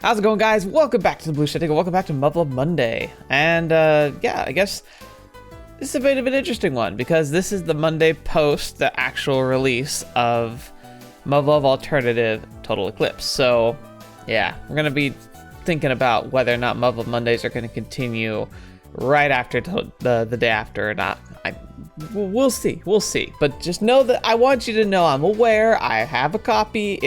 How's it going, guys? Welcome back to the Blue Shifting, and welcome back to Muv-Luv Monday. And yeah, I guess this is a bit of an interesting one because this is the Monday post the actual release of Muv-Luv Alternative Total Eclipse. So yeah, we're gonna be thinking about whether or not Muv-Luv Mondays are going to continue right after the day after or not. We'll see. But just know that I want you to know I'm aware. I have a copy.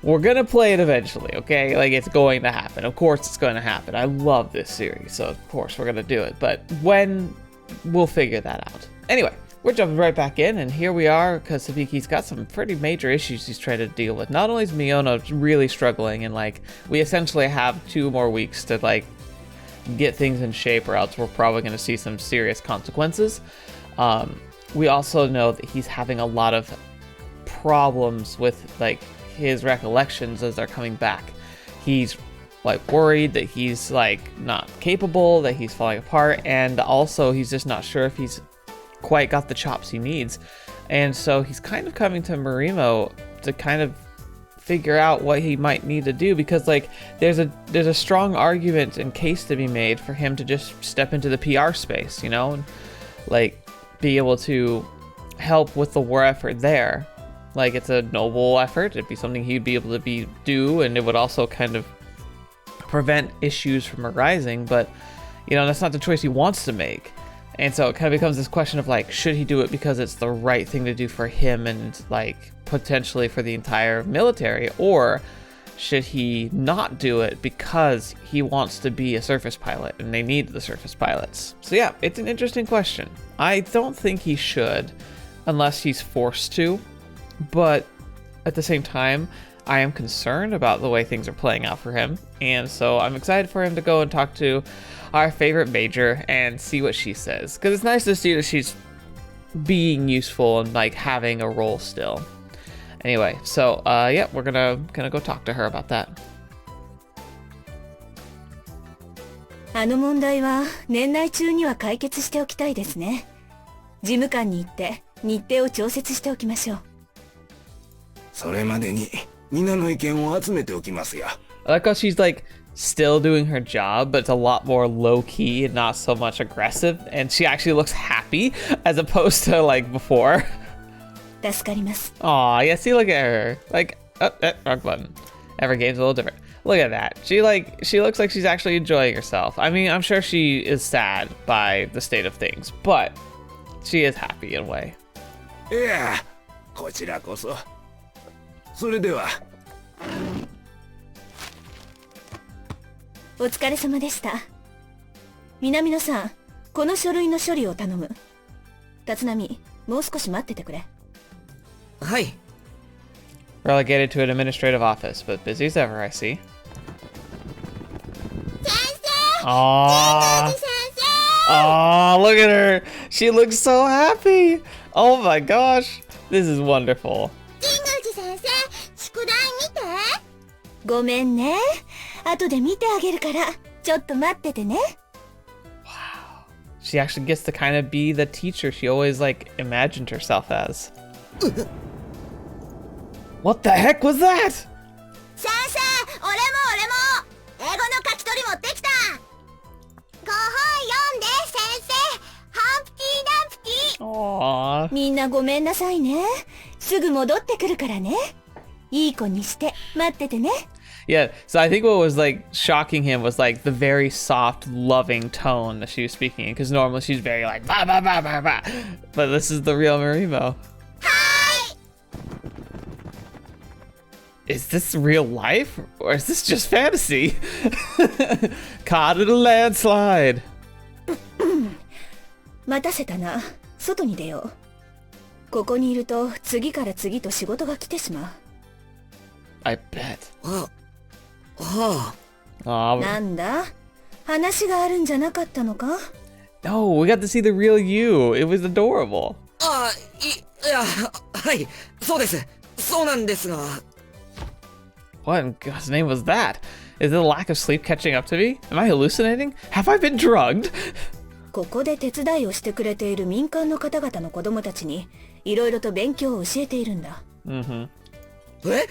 We're gonna play it eventually, okay? Like, it's going to happen. Of course it's going to happen. I love this series, so of course we're gonna do it. But when, we'll figure that out. Anyway, we're jumping right back in, and here we are, because Hibiki's got some pretty major issues he's trying to deal with. Not only is Miona really struggling, and like, we essentially have 2 more weeks to like get things in shape, or else we're probably gonna see some serious consequences. We also know that he's having a lot of problems with like his recollections as they're coming back. He's like worried that he's like not capable, that he's falling apart, and also he's just not sure if he's quite got the chops he needs. And so he's kind of coming to Marimo to kind of figure out what he might need to do, because like there's a strong argument and case to be made for him to just step into the PR space, you know, and like be able to help with the war effort there. Like, it's a noble effort. It'd be something he'd be able to do, and it would also kind of prevent issues from arising. But, you know, that's not the choice he wants to make. And so it kind of becomes this question of, like, should he do it because it's the right thing to do for him and, like, potentially for the entire military? Or should he not do it because he wants to be a surface pilot and they need the surface pilots? So, yeah, it's an interesting question. I don't think he should unless he's forced to. But at the same time, I am concerned about the way things are playing out for him. And so I'm excited for him to go and talk to our favorite major and see what she says. Because it's nice to see that she's being useful and like having a role still. Anyway, so yeah, we're gonna go talk to her about that. あの問題は年内中には解決しておきたいですね。事務官に行って日程を調節しておきましょう。それまでに皆の意見を集めておきますよ。I like how she's like still doing her job, but it's a lot more low key and not so much aggressive, and she actually looks happy as opposed to like before. 助かります。 Aw, yeah, see, look at her. Like, wrong button. Every game's a little different. Look at that. She looks like she's actually enjoying herself. I mean, I'm sure she is sad by the state of things, but she is happy in a way. いや、こちらこそ。それでは。お疲れ様でした。南野さん、この書類の処理を頼む。立浪、もう少し待っててくれ。はい。Relegated to an administrative office, but busy as ever, I see. Aww. Aww, look at her. She looks so happy. Oh my gosh. This is wonderful. ごめんね。後で見てあげるから、ちょっと待っててね。Wow. She actually gets to kind of be the teacher she always like imagined herself as. What the heck was that? 先生、俺も英語の書き取り持ってきた。ご本読んで、先生。ハンプティ・ダンプティ。Aww. みんなごめんなさいね。すぐ戻ってくるからね。いい子にして待っててね。 Yeah, so I think what was like shocking him was like the very soft, loving tone that she was speaking in, because normally she's very like bah, bah, bah, bah, bah. But this is the real Marimo. Hi. Is this real life or is this just fantasy? Caught in a landslide. 待たせたな。外に出よう。ここにいると次から次と仕事が来てしまう。I bet. はあ。なんだ？話があるんじゃなかったのか？ No, we got to see the real you. It was adorable. いや、はい、そうです。そうなんですが。What in God's name was that? Is it a lack of sleep catching up to me? Am I hallucinating? Have I been drugged? ここで手伝いをしてくれている民間の方々の子供たちにいろいろと勉強を教えているんだ。Mm-hmm. え？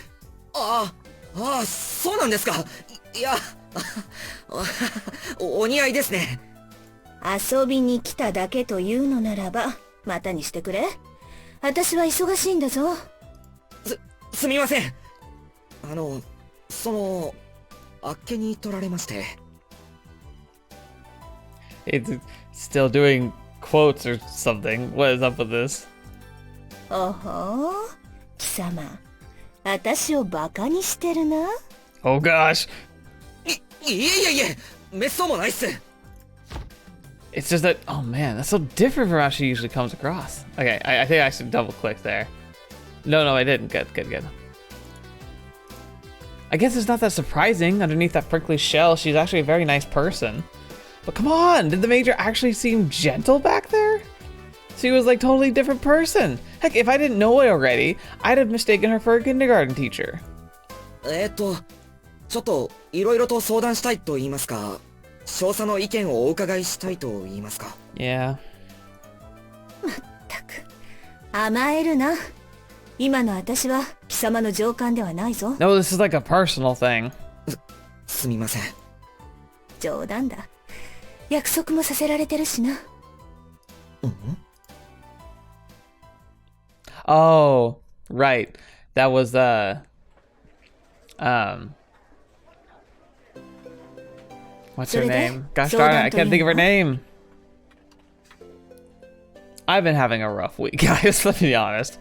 あああ、そうなんですか。いや、お似合いですね。遊びに来ただけというのならば、またにしてくれ。私は忙しいんだぞ。すみません。あっけに取られまして。It's still doing quotes or something. What is up with this? おほー、貴様、私をバカにしてるな。Oh gosh. いえいえいえ、めっそうもないっす。It's just that, oh man, that's so different from how she usually comes across. Okay, I think I should double click there. No, I didn't. Good. I guess it's not that surprising. Underneath that prickly shell, she's actually a very nice person. But come on, did the major actually seem gentle back there? She was like totally different person. Heck, if I didn't know it already, I'd have mistaken her for a kindergarten teacher. ちょっといろいろと相談したいと言いますか、少佐の意見をお伺いしたいと言いますか。Yeah. まったく、甘えるな。今の私は貴様の上官ではないぞ。No, this is like a personal thing. すみません。冗談だ。約束もさせられてるしな。Oh, right. That was what's her name? Gosh darn it, I can't think of her name. I've been having a rough week, guys, let's be honest.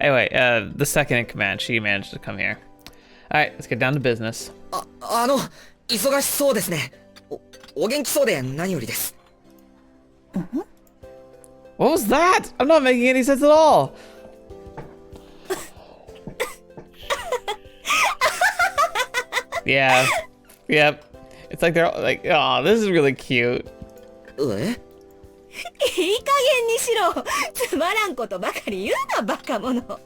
Anyway, the second in command, she managed to come here. Alright, let's get down to business. 忙しそうですね。お元気そうで何よりです。What was that? I'm not making any sense at all. Yeah. Yep. It's like they're like, oh, this is really cute. いい加減にしろ。つまらんことばかり言うな、バカ者。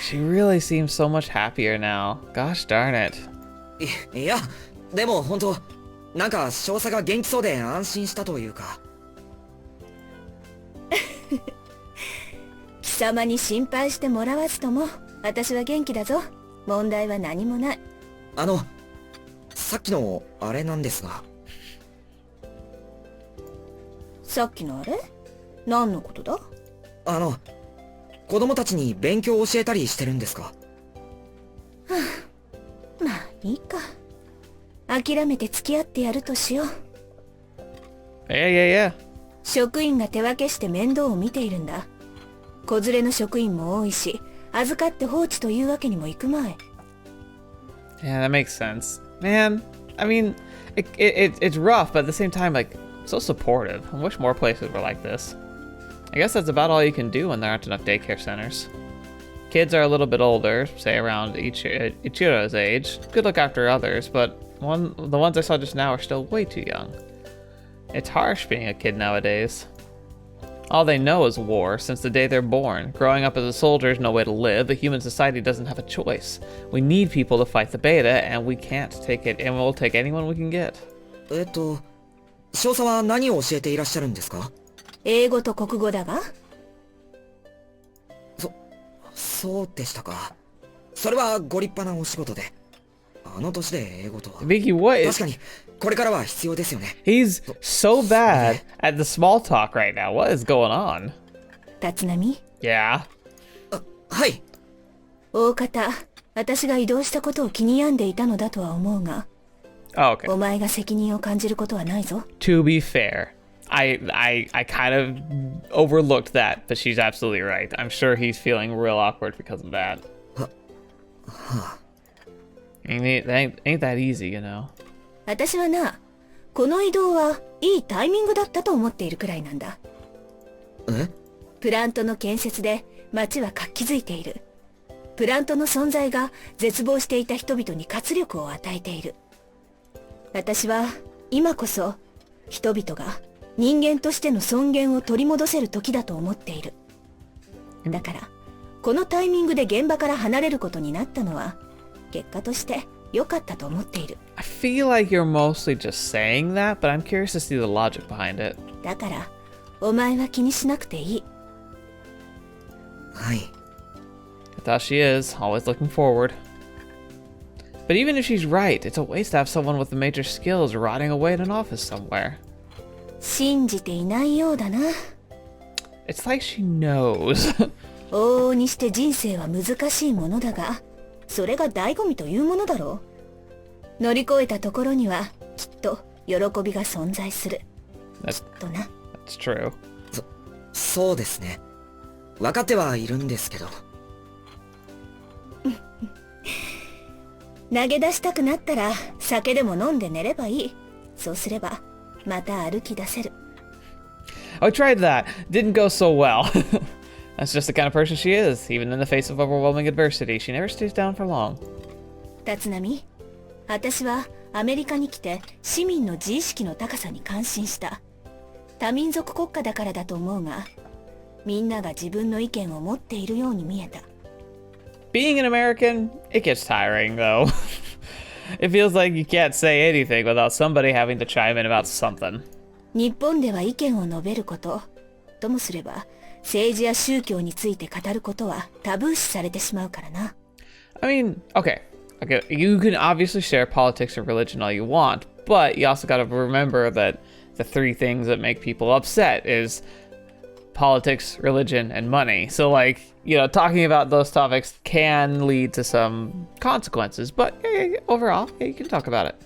She really seems so much happier now. Gosh darn it. いや、でも本当なんか少佐が元気そうで安心したというか。貴様に心配してもらわずとも、私は元気だぞ。問題は何もない。さっきのあれなんですが。さっきのあれ？何のことだ？子供たちに勉強を教えたりしてるんですか？まあいいか。諦めて付き合ってやるとしよう。Yeah. 職員が手分けして面倒を見ているんだ。子連れの職員も多いし、預かって放置というわけにもいくまい。Yeah, that makes sense. Man, I mean, it's rough, but at the same time, like, so supportive. I wish more places were like this. I guess that's about all you can do when there aren't enough daycare centers. Kids are a little bit older, say around Ichiro's age, could look after others, but the ones I saw just now are still way too young. It's harsh being a kid nowadays. All they know is war since the day they're born. Growing up as a soldier is no way to live. A human society doesn't have a choice. We need people to fight the beta, and we can't take it, and we'll take anyone we can get. 少佐は何を教えていらっしゃるんですか？英語と国語だが？そうでしたか。それはご立派なお仕事で。あの年で英語とは。Hibiki, what is... 確かに、これからは必要ですよね。He's so bad at the small talk right now. What is going on? 立浪？ Yeah. はい。大方、私が移動したことを気に病んでいたのだとは思うが、Oh, okay. お前が責任を感じることはないぞ。To be fair, I kind of overlooked that, but she's absolutely right. I'm sure he's feeling real awkward because of that. Ain't that easy, you know. 私はな、この移動はいいタイミングだったと思っているくらいなんだ。プラントの建設で町は活気づいている。プラントの存在が絶望していた人々に活力を与えている。私は今こそ人々が人間としての尊厳を取り戻せる時だと思っている。だからこのタイミングで現場から離れることになったのは結果として良かったと思っている。I feel like you're mostly just saying that, but I'm curious to see the logic behind it. だからお前は気にしなくていい。はい。I thought she is, always looking forward. But even if she's right, it's a waste to have someone with the major skills rotting away in an office somewhere. 信じていないようだな。It's like she knows. 往々にして人生は難しいものだが、それが醍醐味というものだろう。乗り越えたところにはきっと喜びが存在する。きっとな。That's true. そうですね。分かってはいるんですけど。投げ出したくなったら酒でも飲んで寝ればいい。そうすればまた歩き出せる。I tried that. Didn't go so well. That's just the kind of person she is. Even in the face of overwhelming adversity, she never stays down for long. 立浪、私はアメリカに来て市民の自意識の高さに感心した。多民族国家だからだと思うが、みんなが自分の意見を持っているように見えた。Being an American, it gets tiring, though. It feels like you can't say anything without somebody having to chime in about something. 日本では意見を述べること、ともすれば政治や宗教について語ることはタブー視されてしまうからな。I mean, okay, you can obviously share politics or religion all you want, but you also gotta remember that the three things that make people upset is politics, religion, and money. So, like, you know, talking about those topics can lead to some consequences, but overall, you can talk about it.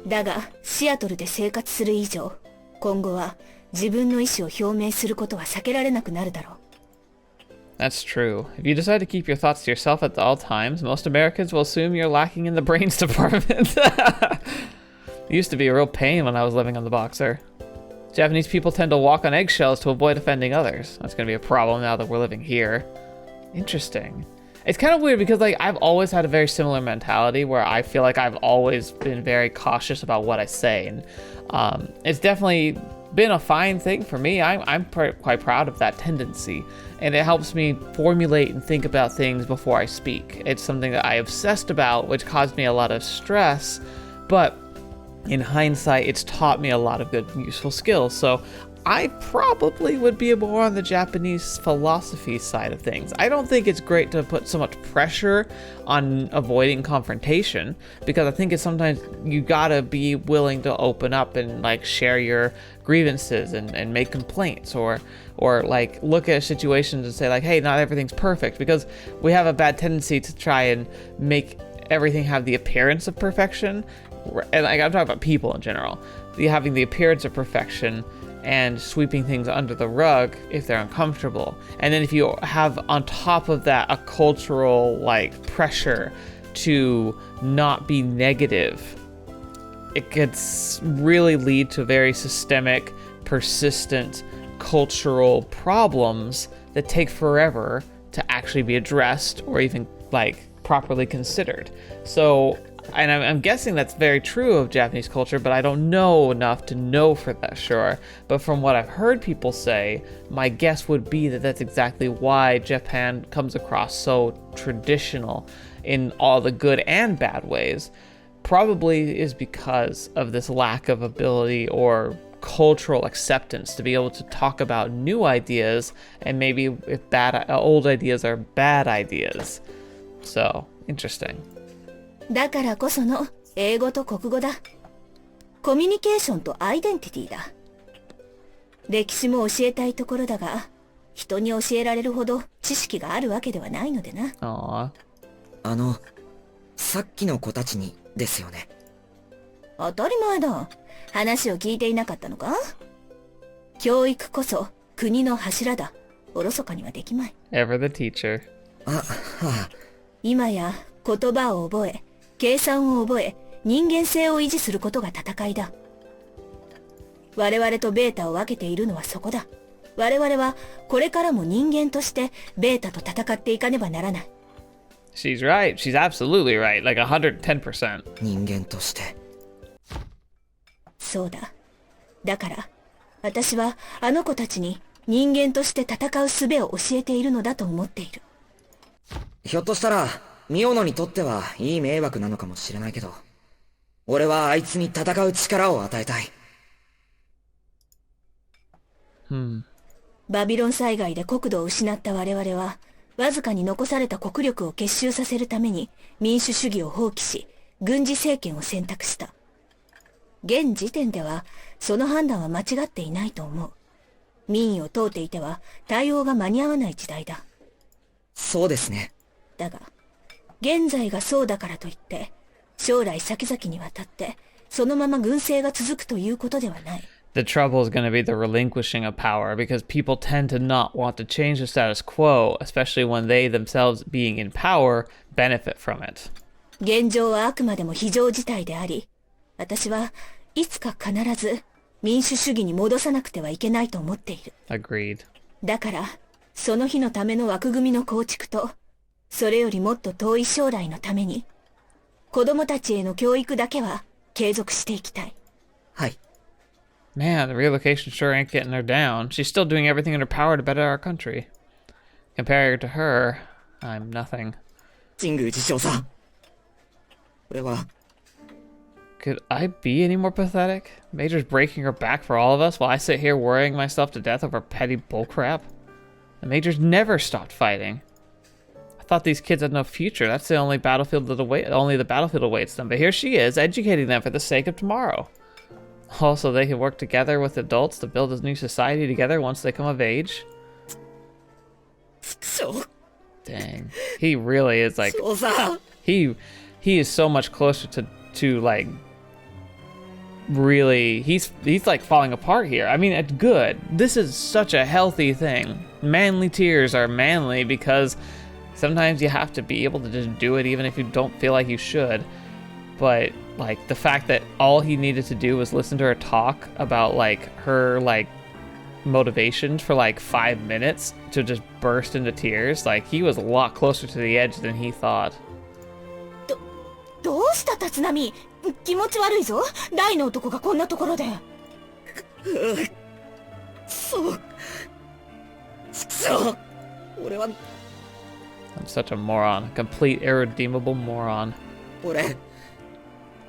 だが、シアトルで生活する以上、今後は自分の意思を表明することは避けられなくなるだろう。That's true. If you decide to keep your thoughts to yourself at all times, most Americans will assume you're lacking in the brains department. It used to be a real pain when I was living on the Boxer. Japanese people tend to walk on eggshells to avoid offending others. That's going to be a problem now that we're living here. Interesting. It's kind of weird because, like, I've always had a very similar mentality where I feel like I've always been very cautious about what I say. And it's definitely been a fine thing for me. I'm quite proud of that tendency. And it helps me formulate and think about things before I speak. It's something that I obsessed about, which caused me a lot of stress. But in hindsight, it's taught me a lot of good and useful skills. So I probably would be more on the Japanese philosophy side of things. I don't think it's great to put so much pressure on avoiding confrontation, because I think it's sometimes you gotta be willing to open up and, like, share your grievances and make complaints, or like look at situations and say, like, hey, not everything's perfect, because we have a bad tendency to try and make everything have the appearance of perfection. And, like, I'm talking about people in general, having the appearance of perfection and sweeping things under the rug if they're uncomfortable. And then if you have on top of that a cultural, like, pressure to not be negative, it could really lead to very systemic, persistent cultural problems that take forever to actually be addressed or even, like, properly considered. So, and I'm guessing that's very true of Japanese culture, but I don't know enough to know for that sure. But from what I've heard people say, my guess would be that that's exactly why Japan comes across so traditional in all the good and bad ways. Probably is because of this lack of ability or cultural acceptance to be able to talk about new ideas, and maybe if old ideas are bad ideas. So, interesting. だからこその英語と国語だ。コミュニケーションとアイデンティティだ。歴史も教えたいところだが、人に教えられるほど知識があるわけではないのでな。さっきの子たちにですよね。当たり前だ。話を聞いていなかったのか？教育こそ国の柱だ。おろそかにはできまい。Ever the teacher. 今や言葉を覚え、計算を覚え、人間性を維持することが戦いだ。我々とベータを分けているのはそこだ。我々はこれからも人間としてベータと戦っていかねばならない。She's right. She's absolutely right. Like 110%. 人間として。そうだ。だから、私はあの子たちに人間として戦う術を教えているのだと思っている。ひょっとしたら、ミオノにとってはいい迷惑なのかもしれないけど、俺はあいつに戦う力を与えたい。バビロン災害で国土を失った我々は、わずかに残された国力を結集させるために民主主義を放棄し、軍事政権を選択した。現時点ではその判断は間違っていないと思う。民意を問うていては対応が間に合わない時代だ。そうですね。だが、現在がそうだからといって、将来先々にわたって、そのまま軍政が続くということではない。The trouble is going to be the relinquishing of power because people tend to not want to change the status quo, especially when they themselves being in power benefit from it. 現状はあくまでも非常事態であり、私はいつか必ず民主主義に戻さなくてはいけないと思っている。Agreed. だから、その日のための枠組みの構築と、それよりもっと遠い将来のために、子供たちへの教育だけは継続していきたい。はい。Man, the relocation sure ain't getting her down. She's still doing everything in her power to better our country. Compared to her, I'm nothing. 神宮寺少佐。俺は、Could I be any more pathetic? Major's breaking her back for all of us while I sit here worrying myself to death over petty bullcrap? The Major's never stopped fighting. I thought these kids had no future. That's the only battlefield that only the battlefield awaits them. But here she is, educating them for the sake of tomorrow. Also, they can work together with adults to build a new society together once they come of age. Dang. He really is like... He is so much closer to like... Really... He's like falling apart here. I mean, it's good. This is such a healthy thing. Manly tears are manly because sometimes you have to be able to just do it even if you don't feel like you should. But... like, the fact that all he needed to do was listen to her talk about, like, her, like, motivations for, like, 5 minutes to just burst into tears, like, he was a lot closer to the edge than he thought. どうした立浪？気持ち悪いぞ。大の男がこんなところで。そう。そう。俺は。I'm such a moron. A complete irredeemable moron. 俺。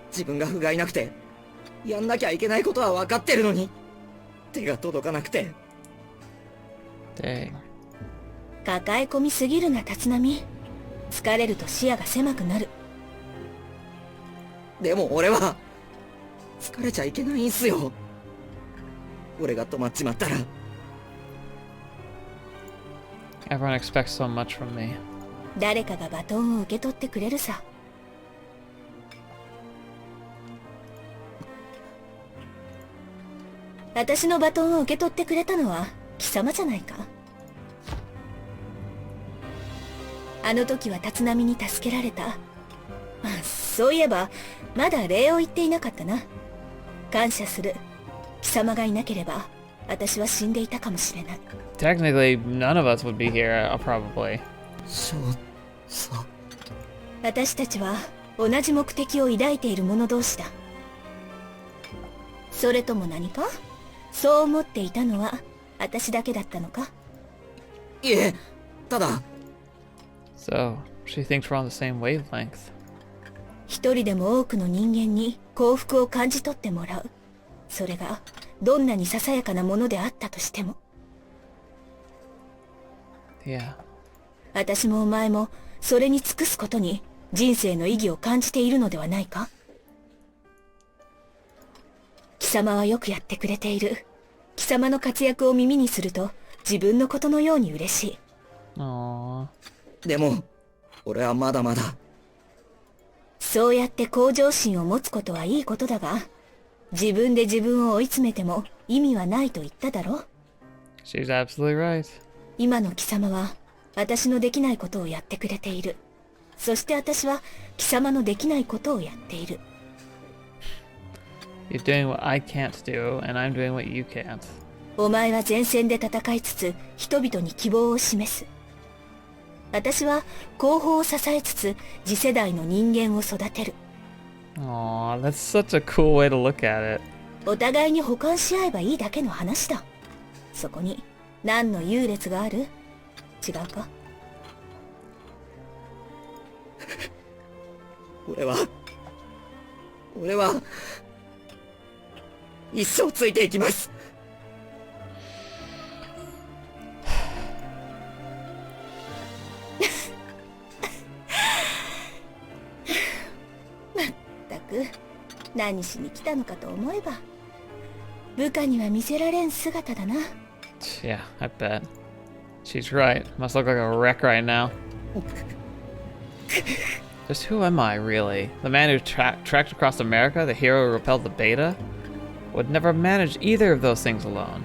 自分が不甲斐なくて、やんなきゃいけないことは分かってるのに、手が届かなくて。Dang. 抱え込みすぎるな、立浪。疲れると視野が狭くなる。でも俺は、疲れちゃいけないんすよ。俺が止まっちまったら。Everyone expects so much from me. 誰かがバトンを受け取ってくれるさ。私のバトンを受け取ってくれたのは貴様じゃないか。あの時は立浪に助けられた。そういえばまだ礼を言っていなかったな。感謝する。貴様がいなければ私は死んでいたかもしれない。Technically, none of us would be here, probably. そうそう。私たちは同じ目的を抱いている者同士だ。それとも何か？そう思っていたのは私だけだったのか？いえ、ただ。So, she thinks we're on the same wavelength. 一人でも多くの人間に幸福を感じ取ってもらう。それがどんなにささやかなものであったとしても。Yeah. 私もお前もそれに尽くすことに人生の意義を感じているのではないか？貴様はよくやってくれている。貴様の活躍を耳にすると自分のことのように嬉しい。Aww. でも、俺はまだまだ。そうやって向上心を持つことはいいことだが、自分で自分を追い詰めても意味はないと言っただろ？ She's absolutely right. 今の貴様は私のできないことをやってくれている。そして私は貴様のできないことをやっている。You're doing what I can't do, and I'm doing what you can't. お前は前線で戦いつつ人々に希望を示す。私は後方を支えつつ次世代の人間を育てる。Aw, that's such a cool way to look at it. お互いに補完し合えばいいだけの話だ。そこに何の優劣がある？違うか？俺は一生ついていきます。何しに来たのかと思えば部下には見せられん姿だな。 Yeah, I bet. She's right. Must look like a wreck right now. Just who am I, really? The man who tracked across America? The hero who repelled the beta? Would never manage either of those things alone.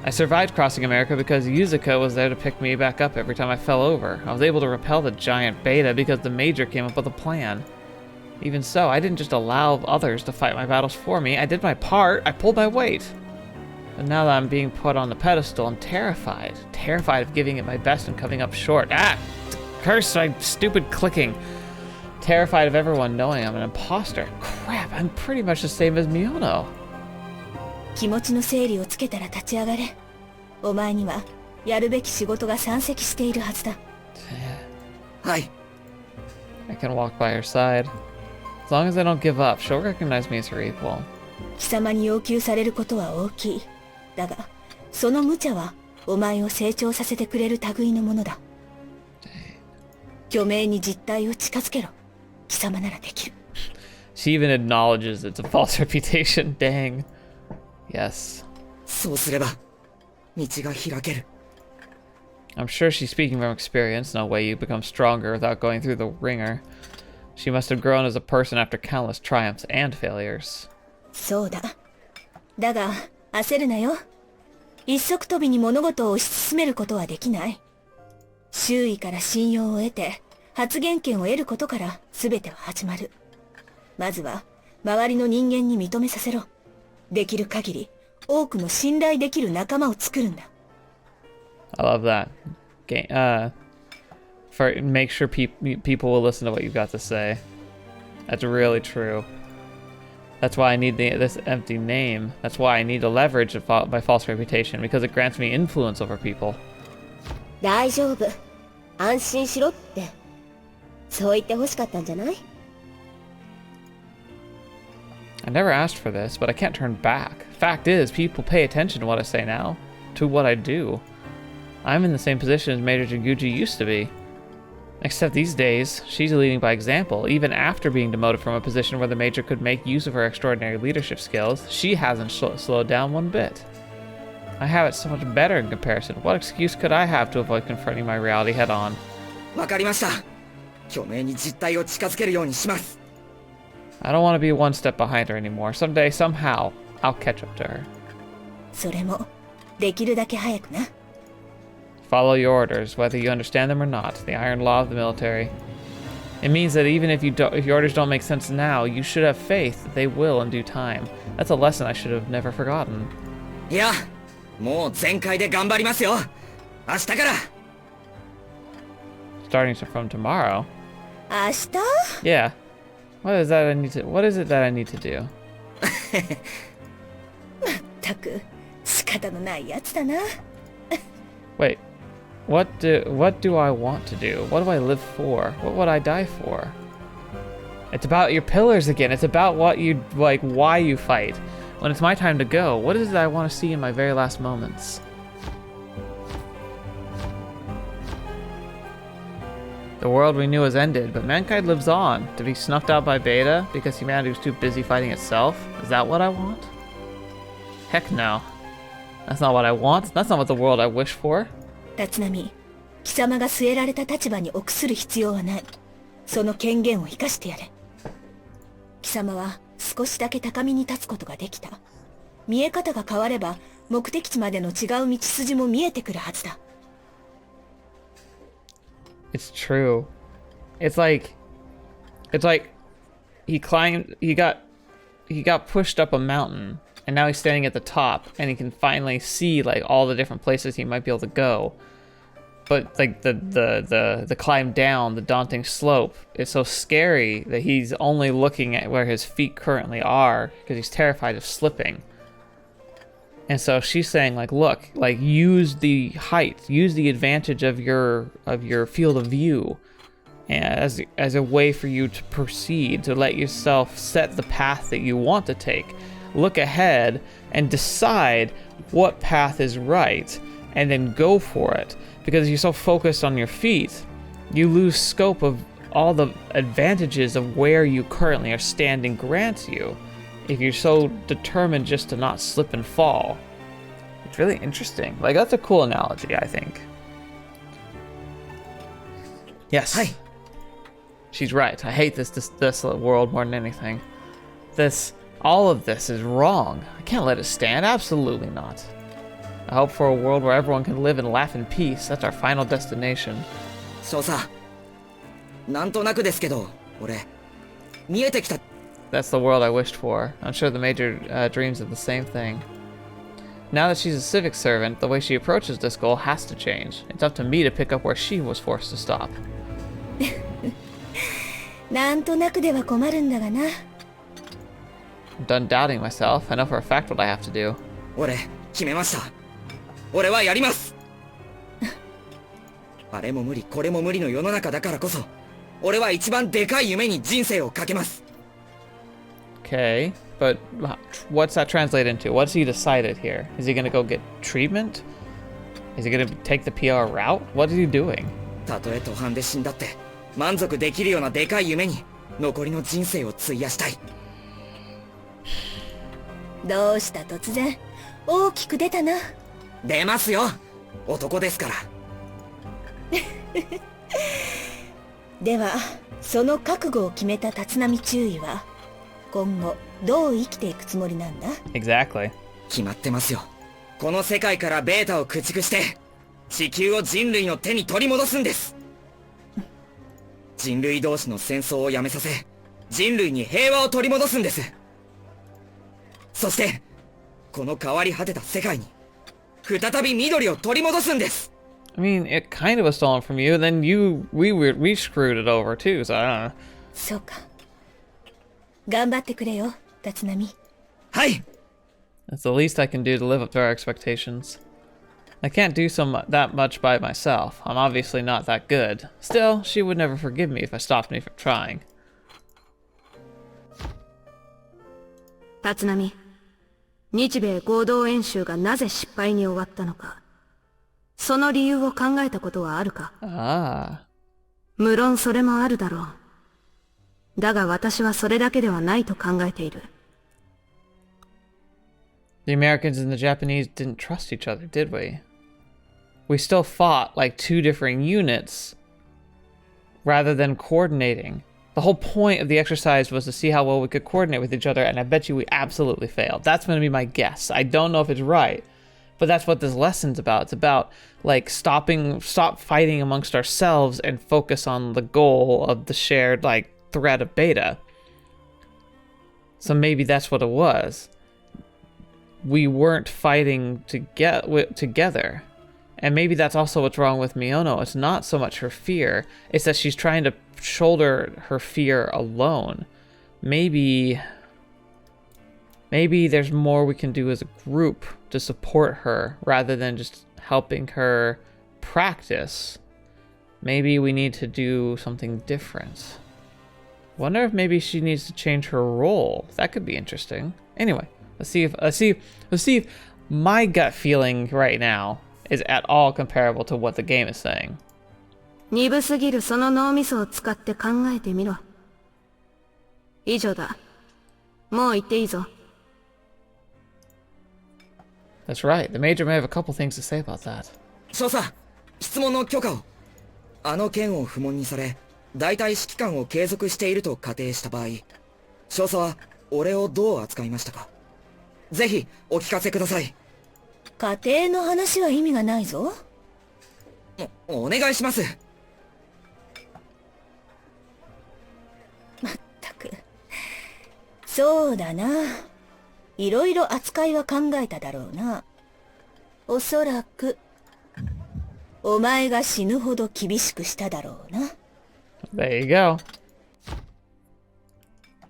I survived crossing America because Yuzuka was there to pick me back up every time I fell over. I was able to repel the giant beta because the Major came up with a plan. Even so, I didn't just allow others to fight my battles for me. I did my part. I pulled my weight. But now that I'm being put on the pedestal, I'm terrified. Terrified of giving it my best and coming up short. Ah! Curse my stupid clicking. Terrified of everyone knowing I'm an imposter. Crap, I'm pretty much the same as Miyono. 気持ちの整理をつけたら立ち上がれ。お前にはやるべき仕事が山積しているはずだ。はい。 I can walk by her side. As long as I don't give up, she'll recognize me as her equal. 貴様に要求されることは大きい。だが、その無茶はお前を成長させてくれる類のものだ。虚名に実態を近づけろ。貴様ならできる。She even acknowledges it's a false reputation. Dang. Yes. そうすれば道が開ける。 I'm sure she's speaking from experience. No way you become stronger without going through the ringer. She must have grown as a person after countless triumphs and failures. そうだ。だが、焦るなよ。一足飛びに物事を推し進めることはできない。周囲から信用を得て、発言権を得ることから全ては始まる。まずは、周りの人間に認めさせろ。できる限り、多くの信頼できる仲間を作るんだ。I love that. Make sure people will listen to what you've got to say. That's really true. That's why I need this empty name. That's why I need to leverage my false reputation, because it grants me influence over people. 大丈夫。安心しろって。そう言って欲しかったんじゃない？ I never asked for this, but I can't turn back. Fact is, people pay attention to what I say now, to what I do. I'm in the same position as Major Jaguji used to be. Except these days, she's leading by example. Even after being demoted from a position where the Major could make use of her extraordinary leadership skills, she hasn't slowed down one bit. I have it so much better in comparison. What excuse could I have to avoid confronting my reality head on? わかりました。虚名に実態を近づけるようにします。 I don't want to be one step behind her anymore. Someday, somehow, I'll catch up to her. それも、できるだけ早くな。 Follow your orders, whether you understand them or not. The iron law of the military. It means that even if your orders don't make sense now, you should have faith that they will in due time. That's a lesson I should have never forgotten. いや、もう全開で頑張りますよ。明日から。 Starting from tomorrow. 明日？ Yeah. What is it that I need to do? まったく、仕方のないやつだな。 Wait. What do I want to do? What do I live for? What would I die for? It's about your pillars again. It's about what you like, why you fight. When it's my time to go, what is it I want to see in my very last moments? The world we knew has ended, but mankind lives on. To be snuffed out by Beta because humanity was too busy fighting itself? Is that what I want? Heck no. That's not what I want. That's not what the world I wish for. 立浪、貴様が据えられた立場に臆する必要はない。その権限を生かしてやれ。貴様は少しだけ高みに立つことができた。見え方が変われば、目的地までの違う道筋も見えてくるはずだ。It's true. It's like he got pushed up a mountain, and now he's standing at the top, and he can finally see like all the different places he might be able to go. But like the climb down, the daunting slope, is so scary that he's only looking at where his feet currently are because he's terrified of slipping. And so she's saying, like, look, like, use the height, use the advantage of your field of view as a way for you to proceed, to let yourself set the path that you want to take. Look ahead and decide what path is right, and then go for it. Because you're so focused on your feet, you lose scope all the advantages of where you currently are standing grants you if you're so determined just to not slip and fall. It's really interesting. Like, that's a cool analogy, I think. Yes. Hi. She's right. I hate this desolate world more than anything. All of this is wrong. I can't let it stand. Absolutely not. I hope for a world where everyone can live and laugh in peace. That's our final destination. 少佐、なんとなくですけど、俺、見えてきた。That's the world I wished for. I'm sure the Major dreams of the same thing. Now that she's a civic servant, the way she approaches this goal has to change. It's up to me to pick up where she was forced to stop. なんとなくでは困るんだがな。I'm done doubting myself. I know for a fact what I have to do. 俺、決めました。俺はやります。あれも無理、これも無理の世の中だからこそ、俺は一番でかい夢に人生をかけます。Okay, but what's that translate into? What's he decided here? Is he gonna go get treatment? Is he gonna take the PR route? What is he doing? たとえ途半で死んだって、満足できるようなでかい夢に残りの人生を費やしたい。どうした突然。大きく出たな。出ますよ。男ですから。では、その覚悟を決めた立浪中尉は、今後どう生きていくつもりなんだ？ Exactly. 決まってますよ。この世界からベータを駆逐して、地球を人類の手に取り戻すんです。人類同士の戦争をやめさせ、人類に平和を取り戻すんです。そして、この変わり果てた世界に、再び緑を取り戻すんです。I mean, it kind of was stolen from you, then we screwed it over too, so I don't know. そうか。頑張ってくれよ、立浪。はい。That's the least I can do to live up to our expectations. I can't do that much by myself. I'm obviously not that good. Still, she would never forgive me if I stopped me from trying. 立浪、日米合同演習がなぜ失敗に終わったのか、その理由を考えたことはあるか？ Ah. 無論それもあるだろう。だが私はそれだけではないと考えている。The Americans and the Japanese didn't trust each other, did we? We still fought like two different units rather than coordinating. The whole point of the exercise was to see how well we could coordinate with each other, and I bet you we absolutely failed. That's going to be my guess. I don't know if it's right, but that's what this lesson's about. It's about like stop fighting amongst ourselves and focus on the goal of the shared like threat of beta. So maybe that's what it was. We weren't fighting together. And maybe that's also what's wrong with Miono. It's not so much her fear, it's that she's trying to shoulder her fear alone. Maybe there's more we can do as a group to support her rather than just helping her practice. Maybe we need to do something different. Wonder if maybe she needs to change her role. That could be interesting. Anyway, let's see if my gut feeling right now is at all comparable to what the game is saying. 鈍すぎるその脳みそを使って考えてみろ。以上だ。もう言っていいぞ。That's right. The Major may have a couple things to say about that. 少佐、質問の許可を。あの件を不問にされ、大隊指揮官を継続していると仮定した場合、少佐は俺をどう扱いましたか？ぜひお聞かせください。家庭の話は意味がないぞ。お願いします。まったく。そうだな。いろいろ扱いは考えただろうな。おそらく、お前が死ぬほど厳しくしただろうな。There you go.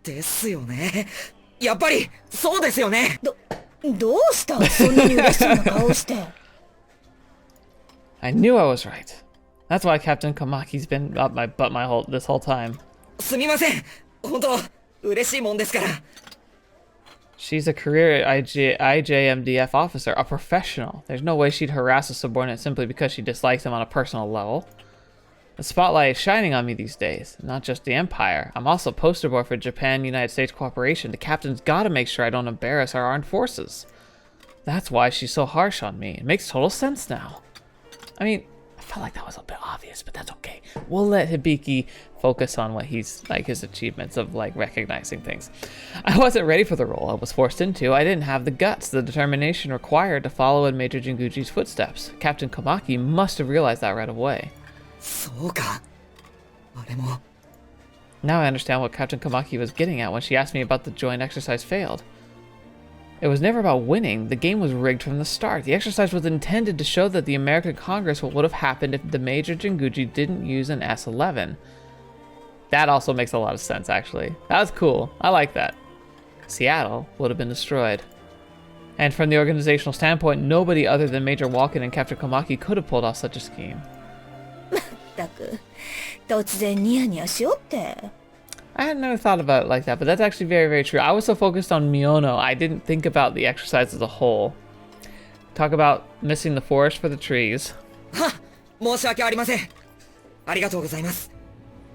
ですよね。やっぱり、そうですよね。どうしたそんなに嬉しそうな顔して。I knew I was right. That's why Captain Kamaki's been up my butt this whole time. すみません。本当、嬉しいもんですから。She's a career IJMDF officer, a professional. There's no way she'd harass a subordinate simply because she dislikes him on a personal level. The spotlight is shining on me these days, not just the Empire. I'm also poster boy for Japan-United States cooperation. The captain's gotta make sure I don't embarrass our armed forces. That's why she's so harsh on me. It makes total sense now. I mean, I felt like that was a bit obvious, but that's okay. We'll let Hibiki focus on what he's, like, his achievements of, like, recognizing things. I wasn't ready for the role I was forced into. I didn't have the guts, the determination required to follow in Major Jinguji's footsteps. Captain Komaki must have realized that right away. そうか。あれも。 Now I understand what Captain Komaki was getting at when she asked me about the joint exercise failed. It was never about winning. The game was rigged from the start. The exercise was intended to show that the American Congress what would have happened if the Major Jinguji didn't use an S-11. That also makes a lot of sense, actually. That was cool. I like that. Seattle would have been destroyed. And from the organizational standpoint, nobody other than Major Walken and Captain Komaki could have pulled off such a scheme. ったく突然ニヤニヤしよって。 I had never thought about it like that, but that's actually very, very true. I was so focused on Miono, I didn't think about the exercise as a whole. Talk about missing the forest for the trees. はっ、申し訳ありません。ありがとうございます。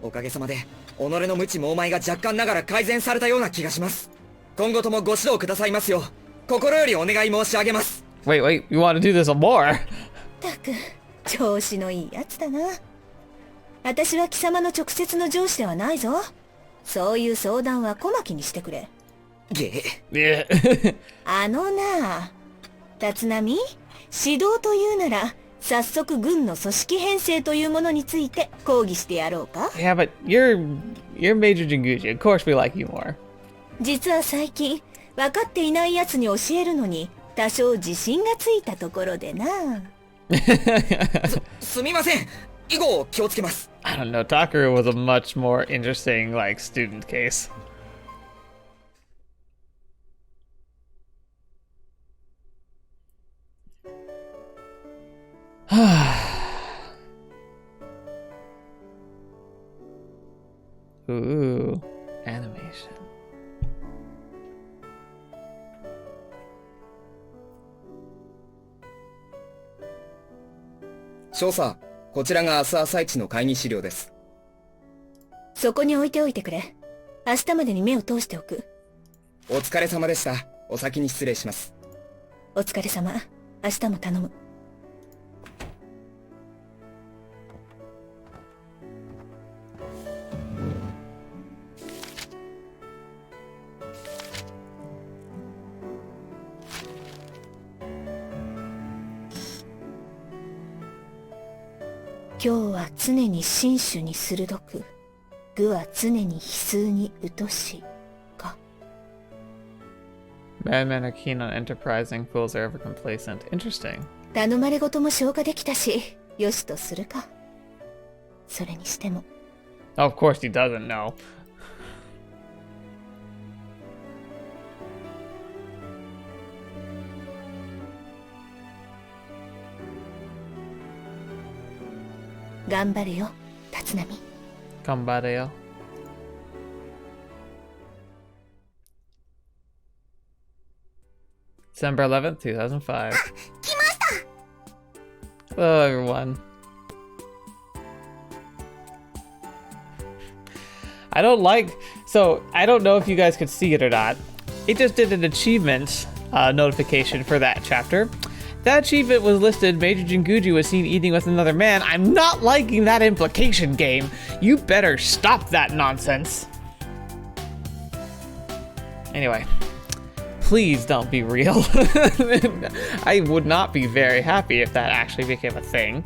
おかげさまで、己の無知猛昧が若干ながら改善されたような気がします。今後ともご指導くださいますよう、心よりお願い申し上げます。Wait, you want to do this more? ったく調子のいいやつだな。私は貴様の直接の上司ではないぞ。そういう相談は小牧にしてくれ。げえ。あのな、立浪、指導というなら、早速軍の組織編成というものについて講義してやろうか。Yeah, but you're Major Jinguji. Of course we like you more. 実は最近、分かっていないやつに教えるのに、多少自信がついたところでな。すみません。以後気をつけます。 I don't know, Takaru was a much more interesting, like, student case. Ooh, animation. 少佐、こちらが明日朝一の会議資料です。そこに置いておいてくれ。明日までに目を通しておく。お疲れ様でした。お先に失礼します。お疲れ様。明日も頼む。今日は常に心手に鋭く、愚は常に非数に疎しか。Madmen are keen on enterprising, fools are ever complacent. Interesting. 頼まれごとも消化できたし、よしとするか。それにしても。Oh, of course he doesn't know. 頑張れよ、立浪。頑張れよ。December 11th, 2005. 来ました。 Hello, everyone. I don't know if you guys could see it or not. It just did an achievement notification for that chapter. That achievement was listed, Major Jinguji was seen eating with another man. I'm not liking that implication, game. You better stop that nonsense. Anyway, please don't be real. I would not be very happy if that actually became a thing.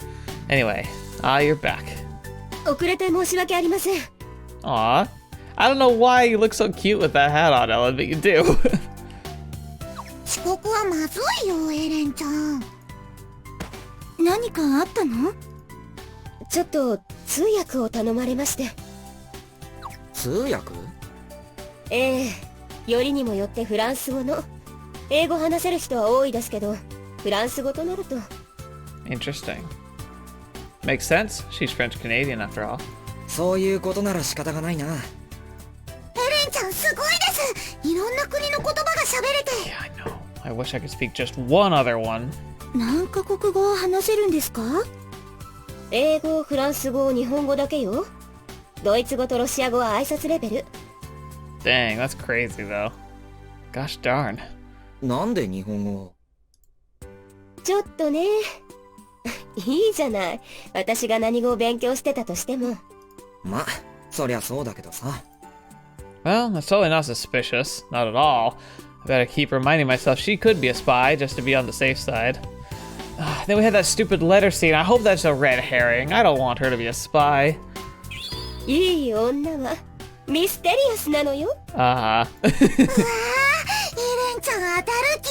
Anyway, you're back. 遅れて申し訳ありません。 Aw. I don't know why you look so cute with that hat on, Ellen, but you do. 遅刻はまずいよ、エレンちゃん。何かあったの？ちょっと通訳を頼まれまして。通訳？ええ、よりにもよってフランス語の。英語話せる人は多いですけど、フランス語となると。Interesting. Makes sense. She's French Canadian after all. そういうことなら仕方がないな。エレンちゃんすごいです。いろんな国の言葉が喋れて。 Yeah, I know. I wish I could speak just one other one. 何カ国語を話せるんですか？英語、フランス語、日本語だけよ。ドイツ語とロシア語は挨拶レベル。Dang, that's crazy though. Gosh darn. なんで日本語？ちょっとね。いいじゃない。私が何語を勉強してたとしても。ま、そりゃそうだけどさ。Well, that's totally not suspicious. Not at all. I better keep reminding myself she could be a spy just to be on the safe side. Then we had that stupid letter scene. I hope that's a red herring. I don't want her to be a spy. いい女はミステリアスなのよ。Uh-huh. わー、エレンちゃん当たる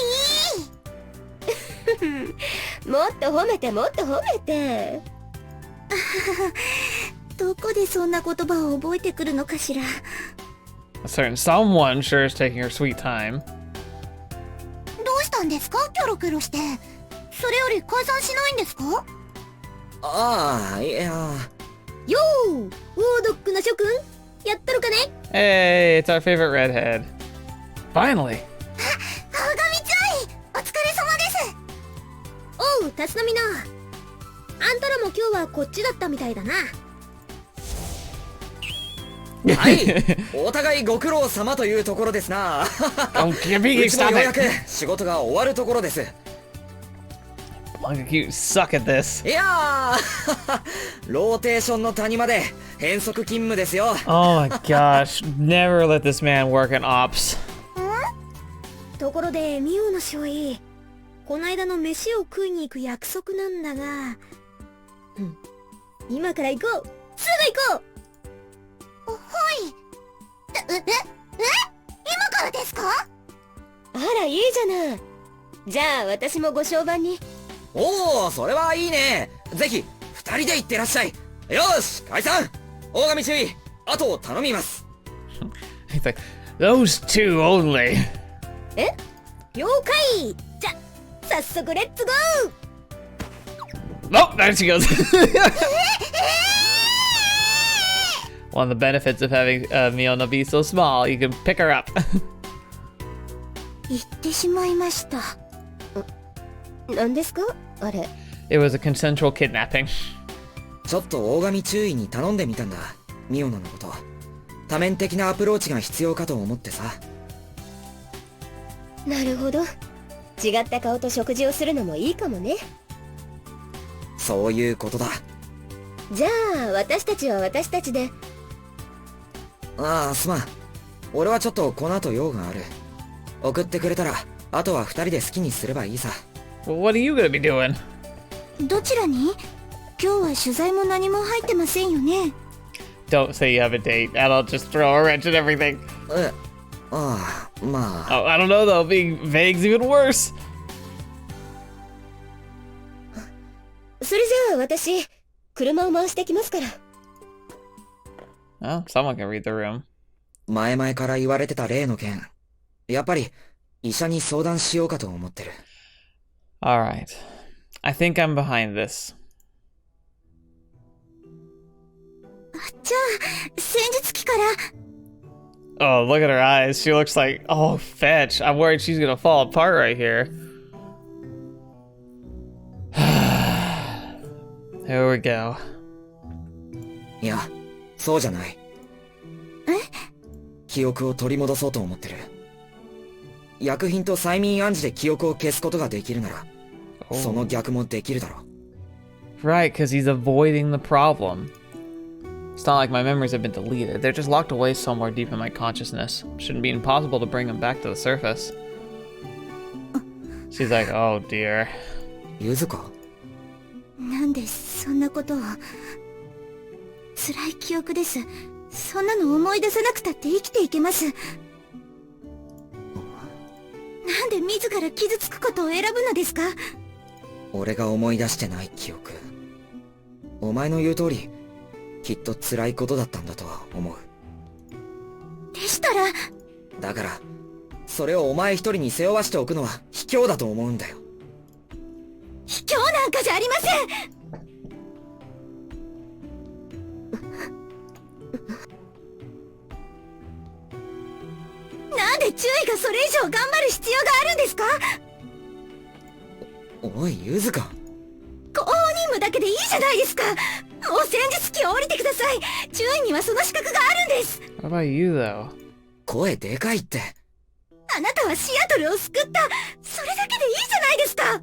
気。もっと褒めてもっと褒めて。どこでそんな言葉を覚えてくるのかしら。A certain someone sure is taking her sweet time. どうしたんですか、キョロキョロして。それより解散しないんですか？ああ、いや。よー、ウォードックの諸君、やっとるかね。 Hey, it's our favorite redhead. Finally. 青髪ちゃい、お疲れ様です。おう、立浪な。あんたらも今日はこっちだったみたいだな。はい、お互いご苦労様というところですな。Oh, Hibiki, うちも stop ようやく it. 仕事が終わるところです。Like you suck at this. いやー、ローテーションの谷まで変則勤務ですよ。Oh my gosh. Never let this man work in ops. ところで、ミオの少尉、こないだの飯を食いに行く約束なんだが、今から行こう。すぐ行こう。はい。今からですか？あら、いいじゃない。じゃあ私もご商売に。おお、それはいいね。ぜひ二人で行ってらっしゃい。よし、解散。大神注意、あと頼みます。He's like, those two only. え、了解。じゃ、早速レッツゴー。 Oh, there she goes. One of the benefits of having Miona be so small, you can pick her up. 言ってしまいました。何ですかあれ。 It was a consensual kidnapping. ちょっと大神注意に頼んでみたんだ。ミオナのこと。多面的なアプローチが必要かと思ってさ。なるほど。違った顔と食事をするのもいいかもね。そういうことだ。じゃあ私たちは私たちで。ああ、すまん。俺はちょっとこの後用がある。送ってくれたら、あとは二人で好きにすればいいさ。Well, what are you gonna be doing? どちらに？今日は取材も何も入ってませんよね。Don't say you have a date. That'll just throw a wrench in everything. ああ、まあ。Oh, I don't know though. Being vague's even worse. それじゃあ私、車を回してきますから。Oh, someone can read the room. 前々から言われてた例の件。やっぱり、医者に相談しようかと思ってる。Alright. I think I'm behind this. じゃあ、戦術機から。Oh, look at her eyes. She looks like, oh, fetch. I'm worried she's gonna fall apart right here. Here we go. いや、そうじゃない。記憶を取り戻そうと思ってる。薬品と催眠暗示で記憶を消すことができるなら、その逆もできるだろう。Right, because he's avoiding the problem. It's not like my memories have been deleted. They're just locked away somewhere deep in my consciousness. Shouldn't be impossible to bring them back to the surface. She's like, oh dear. ゆずか？なんでそんなことを。辛い記憶です。そんなの思い出さなくたって生きていけます。なんで自ら傷つくことを選ぶのですか？俺が思い出してない記憶。お前の言う通り、きっと辛いことだったんだとは思う。でしたら。だから、それをお前一人に背負わしておくのは卑怯だと思うんだよ。卑怯なんかじゃありません。なんで注意がそれ以上頑張る必要があるんですか？おい、ゆずか。こうにむだけでいいじゃないですか。もう戦術機を降りてください。注意にはその資格があるんです。 What about you, though? 声でかいって。あなたはシアトルを救った。それだけでいいじゃないですか。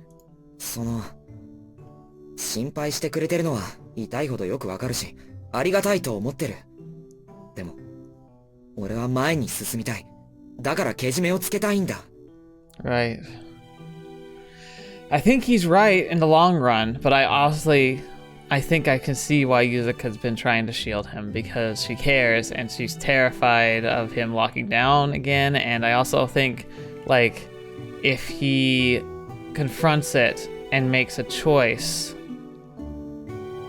心配してくれてるのは痛いほどよくわかるし、ありがたいと思ってる。でも、俺は前に進みたい。だからけじめをつけたいんだ。Right. I think he's right in the long run, but I think I can see why Yuzuka's been trying to shield him, because she cares and she's terrified of him locking down again. And I also think, like, if he confronts it and makes a choice,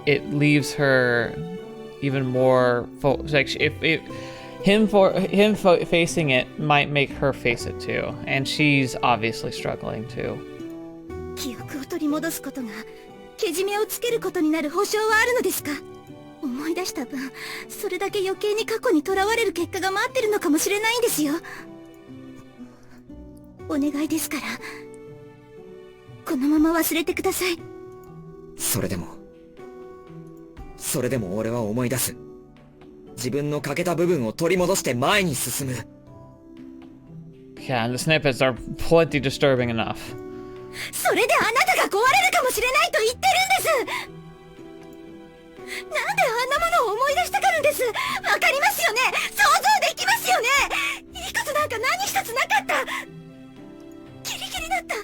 it leaves her even more facing it might make her face it too, and she's obviously struggling too. 記憶を取り戻すことがけじめをつけることになる保証はあるのですか。思い出した分、それだけ余計に過去にとらわれる結果が待ってるのかもしれないんですよ。お願いですから、このまま忘れてください。それでも俺は思い出す。自分の欠けた部分を取り戻して前に進む。Yeah, and the snippets are plenty disturbing enough. それであなたが壊れるかもしれないと言ってるんです。なんであんなものを思い出したがるんです。わかりますよね。想像できますよね。いいことなんか何一つなかった。ギリギリだった。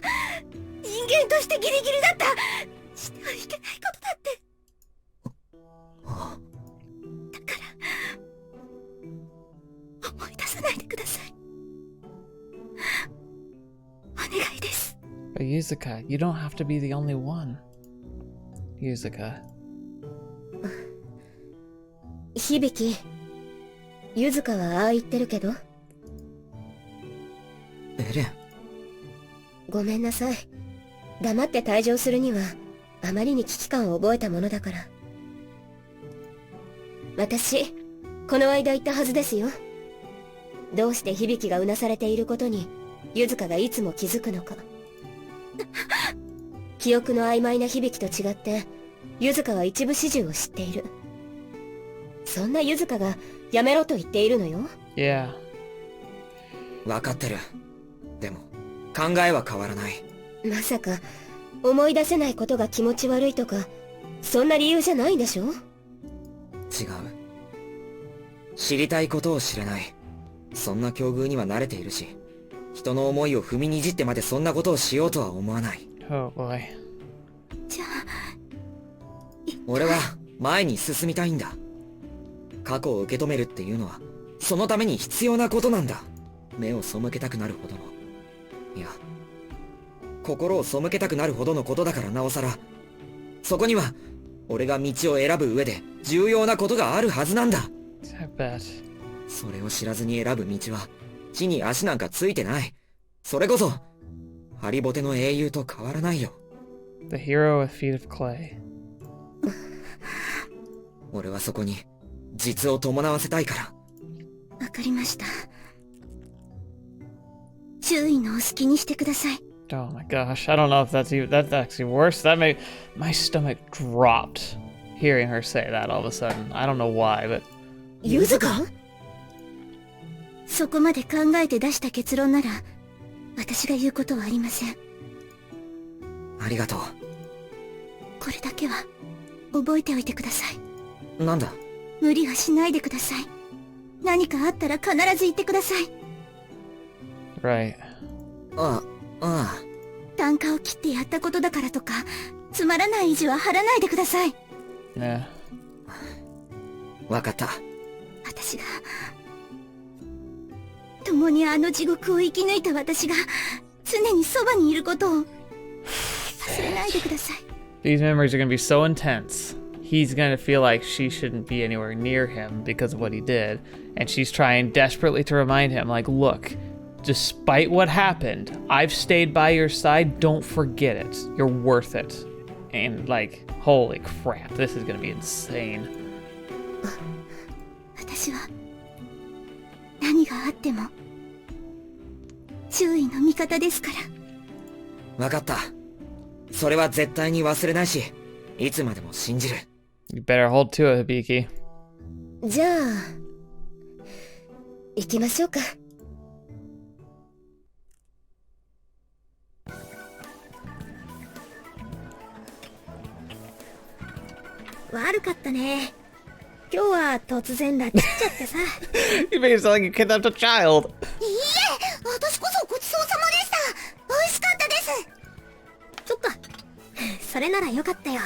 人間としてギリギリだった。してはいけないことだって。だから思い出さないでください。お願いです。But Yuzuka, you don't have to be the only one. Yuzuka. 響、ゆずかはああ言ってるけど。エレン。ごめんなさい。黙って退場するにはあまりに危機感を覚えたものだから。私、この間言ったはずですよ。どうして響がうなされていることにゆずかがいつも気づくのか。記憶の曖昧な響と違ってゆずかは一部始終を知っている。そんなゆずかがやめろと言っているのよ。Yeah. わかってる。でも考えは変わらない。まさか思い出せないことが気持ち悪いとか、そんな理由じゃないんでしょ。違う。知りたいことを知れない。そんな境遇には慣れているし、人の思いを踏みにじってまでそんなことをしようとは思わない。Oh boy. じゃあ俺は前に進みたいんだ。過去を受け止めるっていうのはそのために必要なことなんだ。目を背けたくなるほどの、いや、心を背けたくなるほどのことだからなおさら、そこには俺が道を選ぶ上で重要なことがあるはずなんだ。I bet. それを知らずに選ぶ道は地に足なんかついてない。それこそハリボテの英雄と変わらないよ。The hero with feet of clay. 俺はそこに実を伴わせたいから。わかりました。注意のお好きにしてください。 Oh my gosh, I don't know if that's actually worse. My stomach dropped hearing her say that all of a sudden. I don't know why, but ゆずか？そこまで考えて出した結論なら私が言うことはありません。ありがとう。これだけは覚えておいてください。なんだ？無理はしないでください。何かあったら必ず言ってください。right. ああ。単価を切ってやったことだからとかつまらない意地は張らないでください。Yeah. わかった。私が共にあの地獄を生き抜いた私が常にそばにいることを忘れないでください。 These memories are gonna be so intense. He's gonna feel like she shouldn't be anywhere near him because of what he did, and she's trying desperately to remind him, like, look, despite what happened, I've stayed by your side. Don't forget it. You're worth it. And like, holy crap, this is gonna be insane. 私は何があっても周囲の味方ですから。わかった。それは絶対に忘れないし、いつまでも信じる。 You better hold to it, Hibiki. じゃあ行きましょうか。悪かったね。今日は突然拉致っちゃってさ。You made it sound like you kidnapped a child. いいえ、私こそごちそうさまでした。美味しかったです。そっか、それならよかったよ。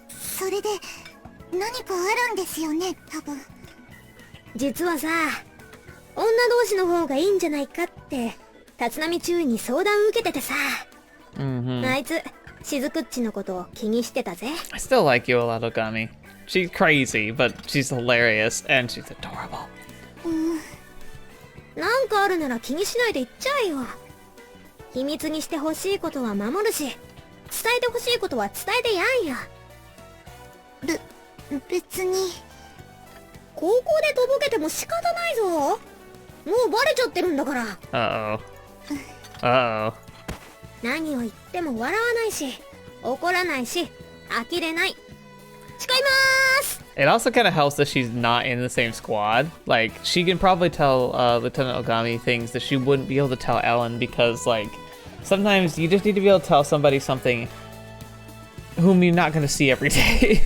それで何かあるんですよね、多分。実はさ、女同士の方がいいんじゃないかって立浪注意に相談受けててさ。あいつしずくっちのことを気にしてたぜ。I still like you a lot, Ogami. She's crazy, but she's hilarious and she's adorable. なんかあるなら気にしないで言っちゃえよ。秘密にしてほしいことは守るし、伝えてほしいことは伝えてやんよ。別に。高校でとぼけても仕方ないぞ。もうバレちゃってるんだから。Uh-oh. Uh-oh. 何を言っても笑わないし、怒らないし、呆れない。誓いまーす。 It also kind of helps that she's not in the same squad. Like, she can probably tell Lieutenant Ogami things that she wouldn't be able to tell Ellen because, like, sometimes you just need to be able to tell somebody something whom you're not going to see every day.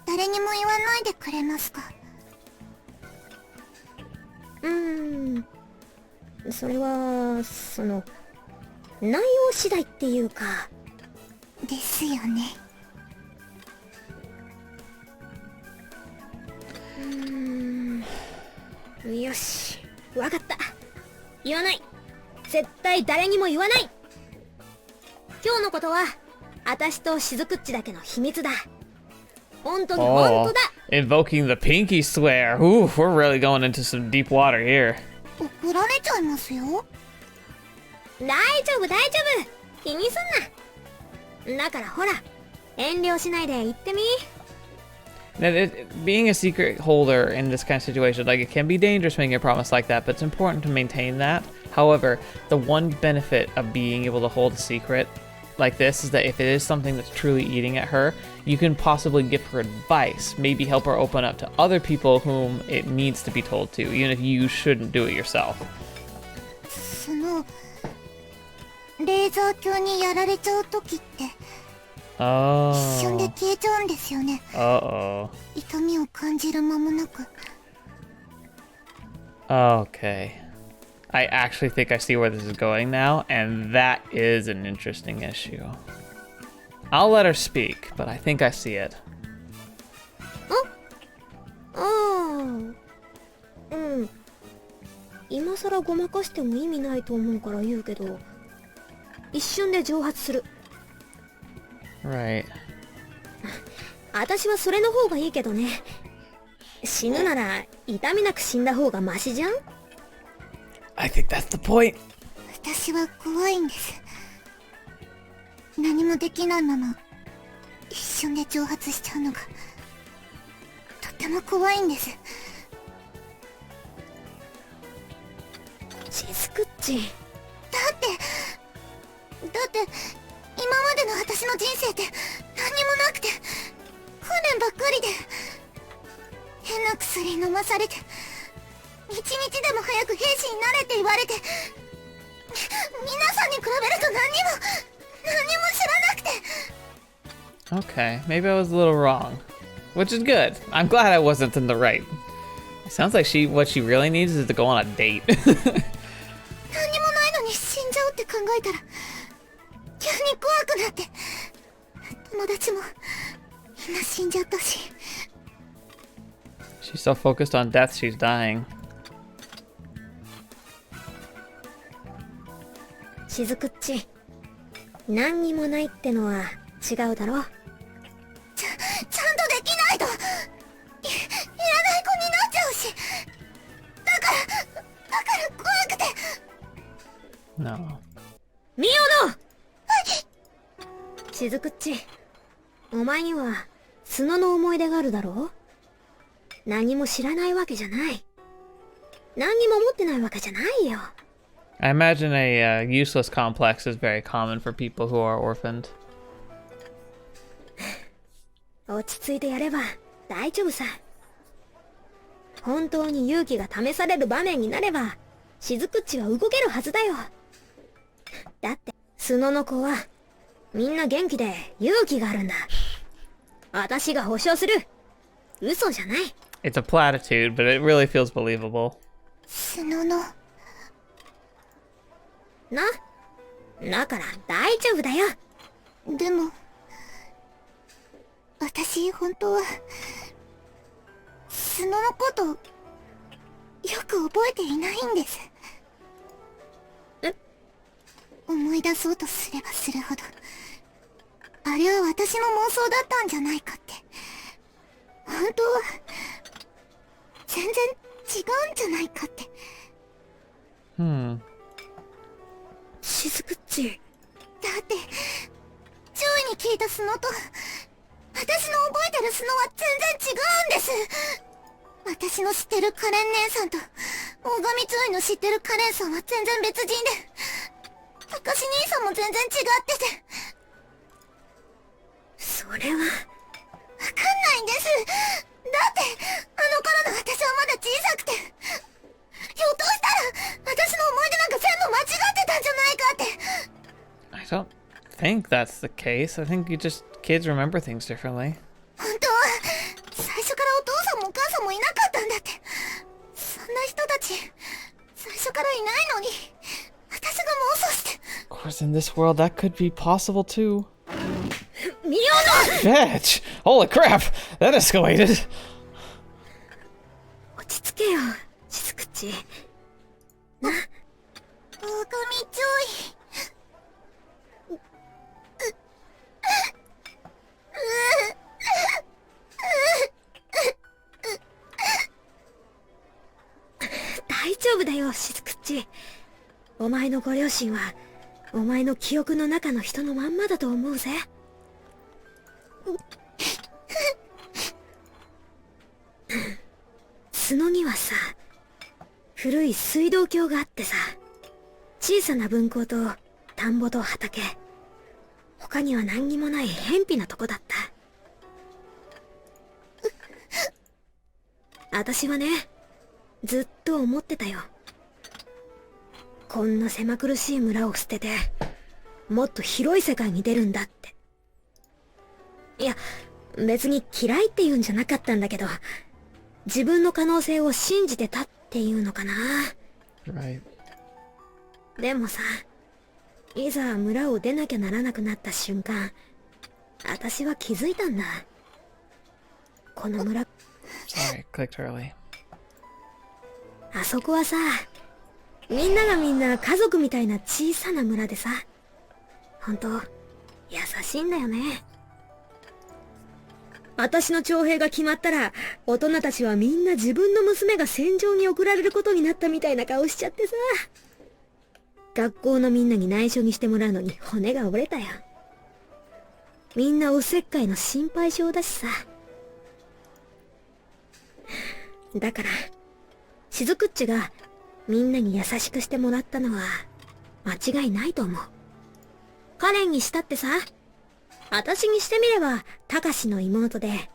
誰にも言わないでくれますか？それは、内容次第っていうか。ですよね。よし、わかった。言わない。絶対誰にも言わない。今日のことは、私としずくっちだけの秘密だ。本当に本当だ。Invoking the pinky swear. Ooh, we're really going into some deep water here. 怒られちゃいますよ。大丈夫大丈夫。気にすんな。だからほら、遠慮しないで言ってみ。Now, being a secret holder in this kind of situation, like, it can be dangerous making a promise like that, but it's important to maintain that. However, the one benefit of being able to hold a secret like this is that if it is something that's truly eating at her, you can possibly give her advice, maybe help her open up to other people whom it needs to be told to, even if you shouldn't do it yourself. レーザー鏡にやられちゃう時って、Oh. 一瞬で消えちゃうんですよね。Uh-oh. 痛みを感じる間もなく。Okay. I actually think I see where this is going now, and that is an interesting issue. I'll let her speak, but I think I see it. 今さらごまかしても意味ないと思うから言うけど、一瞬で蒸発する。Right. 私はそれの方がいいけどね。死ぬなら痛みなく死んだ方がマシじゃん。I think that's the point. 私は怖いんです。何もできないまま一瞬で蒸発しちゃうのがとっても怖いんです。しずくっち。だって今までの私の人生って何もなくて訓練ばっかりで、変な薬飲まされて一日でも早く兵士になれって言われて、皆さんに比べると何も知らなくて。 Okay, maybe I was a little wrong, which is good. I'm glad I wasn't in the right. It sounds like what she really needs is to go on a date. 何もないのに死んじゃうって考えたら急に怖くなって、友達もみんな死んじゃったし。 She's so focused on death, she's dying. しずくっち、何にもないってのは違うだろ。ちゃんとできないといらない子になっちゃうし、だから怖くて。 No. ミオのしずくっち、お前には角の思い出があるだろう。何も知らないわけじゃない。何にも持ってないわけじゃないよ。I imagine a useless complex is very common for people who are orphaned. 落ち着いてやれば大丈夫さ。本当に勇気が試される場面になれば、しずくっちは動けるはずだよ。だって、スノの子は、みんな元気で勇気があるんだ。私が保証する。嘘じゃない。It's a platitude, but it really feels believable. スノの。だから大丈夫だよ。でも、私本当は、スノのことよく覚えていないんです。思い出そうとすればするほど、あれは私の妄想だったんじゃないかって。本当は全然違うんじゃないかって。しずくっち。だって上位に聞いたスノと私の覚えてるスノは全然違うんです。私の知ってるカレン姉さんと大神注意の知ってるカレンさんは全然別人で、たかし兄さんも全然違ってて。それは。わかんないんです。だってあの頃の私はまだ小さくて、ひょっとしたら私の思い出なんか全部間違ってたんじゃないかって。I don't think that's the case. I think kids remember things differently. 本当は最初からお父さんもお母さんもいなかったんだって。そんな人たち最初からいないのに、私が妄想して。Of course, in this world, that could be possible too. ミオの。 Bitch! Holy crap! That escalated. 落ち着けよ、しずくっち。大神注意。大丈夫だよ、しずくっち。お前のご両親はお前の記憶の中の人のまんまだと思うぜ。スノにはさ、古い水道橋があってさ、小さな分校と田んぼと畑、他には何にもない偏僻なとこだった。私はね、ずっと思ってたよ。こんな狭苦しい村を捨てて、もっと広い世界に出るんだって。いや、別に嫌いって言うんじゃなかったんだけど、自分の可能性を信じてたっていうのかな。Right. でもさ、いざ村を出なきゃならなくなった瞬間、私は気づいたんだ。この村、 Sorry, clicked early. あそこはさ、みんながみんな家族みたいな小さな村でさ、ほんと、優しいんだよね。私の徴兵が決まったら、大人たちはみんな自分の娘が戦場に送られることになったみたいな顔しちゃってさ。学校のみんなに内緒にしてもらうのに骨が折れたよ。みんなおせっかいの心配性だしさ。だから、しずくっちがみんなに優しくしてもらったのは間違いないと思う。カレンにしたってさ、私にしてみればたかしの妹で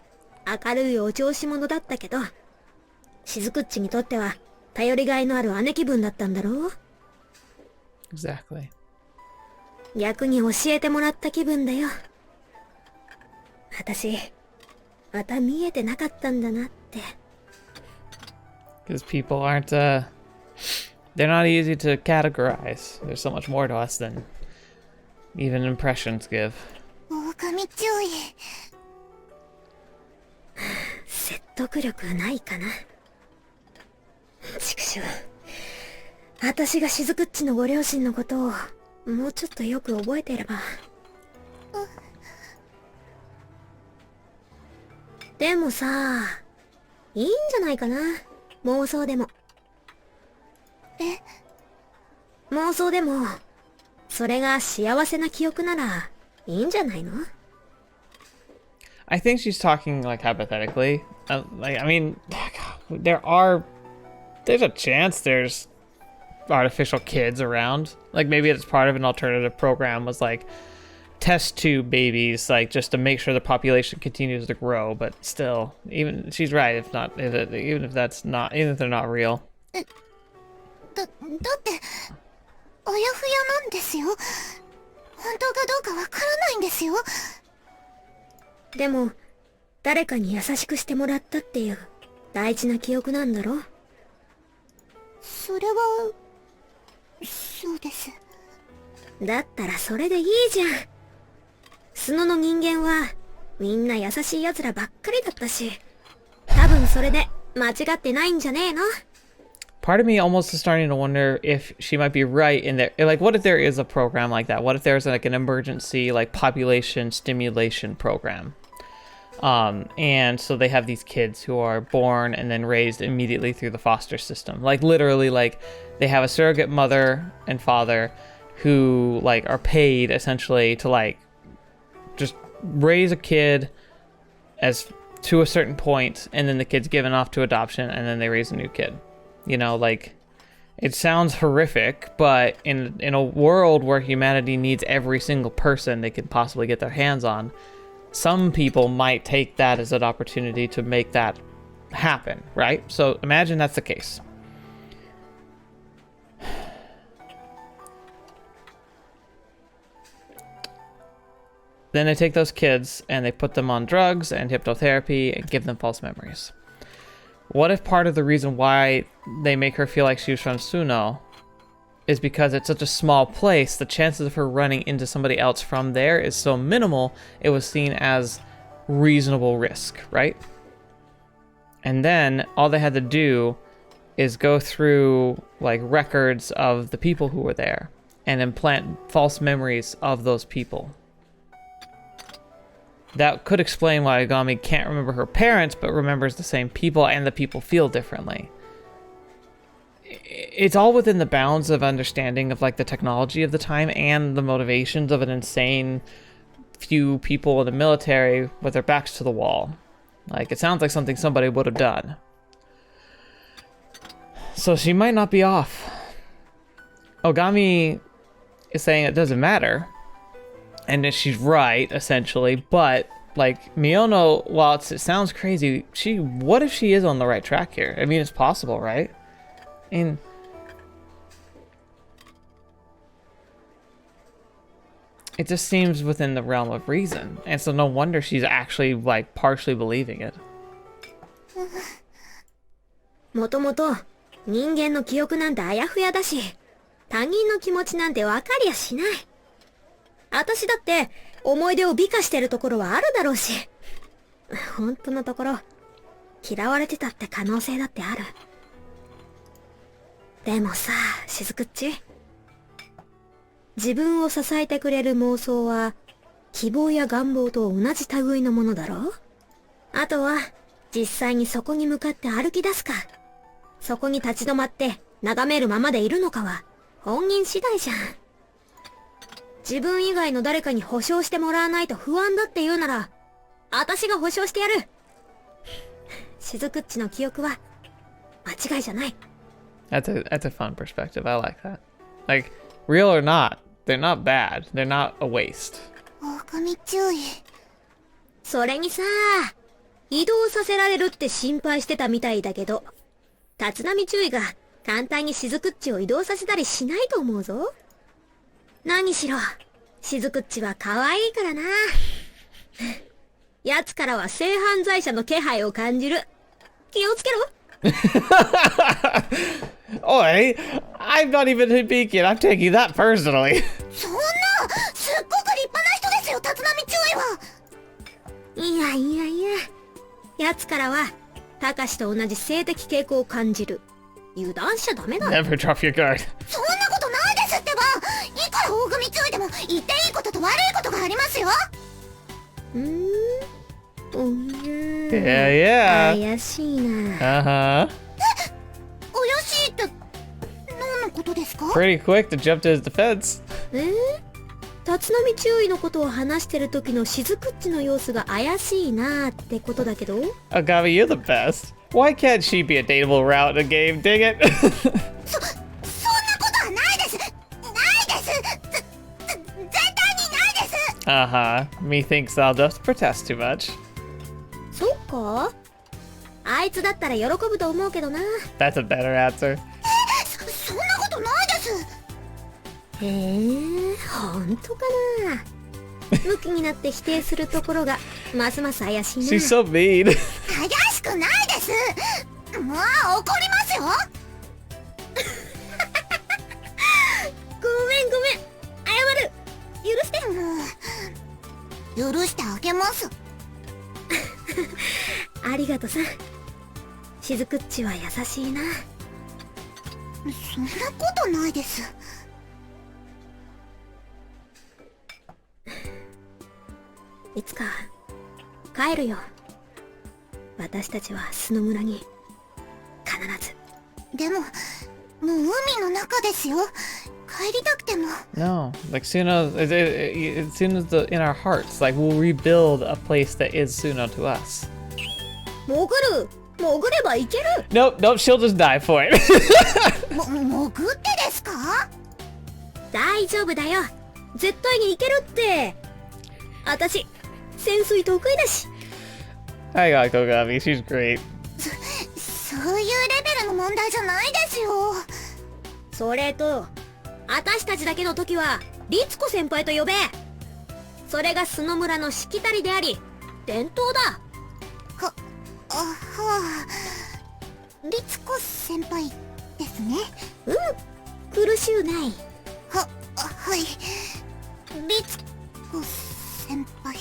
明るいお調子者だったけど、しずくっちにとっては頼りがいのある姉貴分だったんだろう。 Exactly. 逆に教えてもらった気分だよ。私、また見えてなかったんだなって。Because people aren't, they're not easy to categorize. There's so much more to us than even impressions give. 大神注意。説得力ないかな。畜生。私がしずくっちのご両親のことをもうちょっとよく覚えていれば。でもさ、いいんじゃないかな、妄想でも。妄想でも、それが幸せな記憶ならいいんじゃないの？ I think she's talking like hypothetically. Like, I mean, there's a chance there's artificial kids around. Like maybe it's part of an alternative program was like test tube babies, like just to make sure the population continues to grow. But still, even she's right. Even if they're not real. だってあやふやなんですよ。本当かどうかわからないんですよ。でも誰かに優しくしてもらったっていう大事な記憶なんだろ。それはそうです。だったらそれでいいじゃん。スノの人間はみんな優しい奴らばっかりだったし、多分それで間違ってないんじゃねえの。 Part of me almost is starting to wonder if she might be right in there. Like, what if there is a program like that? What if there's like an emergency, like population stimulation program? And so they have these kids who are born and then raised immediately through the foster system. Like literally, like they have a surrogate mother and father who like are paid essentially to like just raise a kid as to a certain point, and then the kid's given off to adoption, and then they raise a new kid. You know, like, it sounds horrific, but in a world where humanity needs every single person they could possibly get their hands on, some people might take that as an opportunity to make that happen, right? So imagine that's the case. Then they take those kids and they put them on drugs and hypnotherapy and give them false memories. What if part of the reason why they make her feel like she was from Suno is because it's such a small place, the chances of her running into somebody else from there is so minimal, it was seen as reasonable risk, right? And then all they had to do is go through like records of the people who were there and implant false memories of those people. That could explain why Agami can't remember her parents, but remembers the same people, and the people feel differently. It's all within the bounds of understanding of like the technology of the time and the motivations of an insane few people in the military with their backs to the wall. Like, it sounds like something somebody would have done. So she might not be off. Ogami is saying it doesn't matter. And she's right, essentially, but, like, Miyono, while it sounds crazy, what if she is on the right track here? I mean, it's possible, right? I mean, it just seems within the realm of reason, and so no wonder she's actually, like, partially believing it. もともと人間の記憶なんてあやふやだし、他人の気持ちなんてわかりやしない。私だって思い出を美化してるところはあるだろうし、本当のところ嫌われてたって可能性だってある。でもさ、しずくっち、自分を支えてくれる妄想は希望や願望と同じ類のものだろう。あとは実際にそこに向かって歩き出すか、そこに立ち止まって眺めるままでいるのかは本人次第じゃん。自分以外の誰かに保証してもらわないと不安だって言うなら、私が保証してやる。しずくっちの記憶は間違いじゃない。That's a fun perspective. I like that. Like, real or not, they're not bad. They're not a waste. 狼注意。それにさ、移動させられるって心配してたみたいだけど、立浪注意が簡単にしずくっちを移動させたりしないと思うぞ。何しろ、しずくっちは可愛いからな。奴からは性犯罪者の気配を感じる。気をつけろ。Oi, I'm not even Hibiki and I'm taking that personally. そんな、すっごく立派な人ですよ、立浪注意は。いや、奴からは、たかしと同じ性的傾向を感じる。油断しちゃダメだ。Never drop your guard. そんなことないですってば。いくら大組注意でも言っていいことと悪いことがありますよ。Yeah. 怪しいな。Uh-huh. 怪しいって何のことですか？ Pretty quick to jump to his defense. 立浪注意のことを話してる時のしずくっちの様子が怪しいなってことだけど。Agami, you're the best. Why can't she be a dateable route in a game? Dang it. そんなこ Uh-huh. Methinks thou dost protest too much. そっかあいつだったら喜ぶと思うけどな。 That's a better answer. そんなことないです。へえ、本当かな。ムキになって否定するところがますます怪しいな。 She's so mean. 怪しくないです。もう怒りますよ。ごめん謝る。許してもう許してあげます。ありがとさ。しずくっちは優しいな。そんなことないです。いつか帰るよ。私たちは素の村に必ず。でももう海の中ですよ。帰りたくても。 No, like Suno, Suno's in our hearts. Like we'll rebuild a place that is Suno to us. 潜ればいける。 Nope, she'll just die for it. 潜ってですか？大丈夫だよ。絶対にいけるって。私潜水得意だし。 I got Kogami, she's great. そういうレベルの問題じゃないですよ。それと私たちだけの時は律子先輩と呼べ。それが素の村のしきたりであり伝統だ。はあ、律子先輩ですね。苦しゅうない。はい。律子先輩。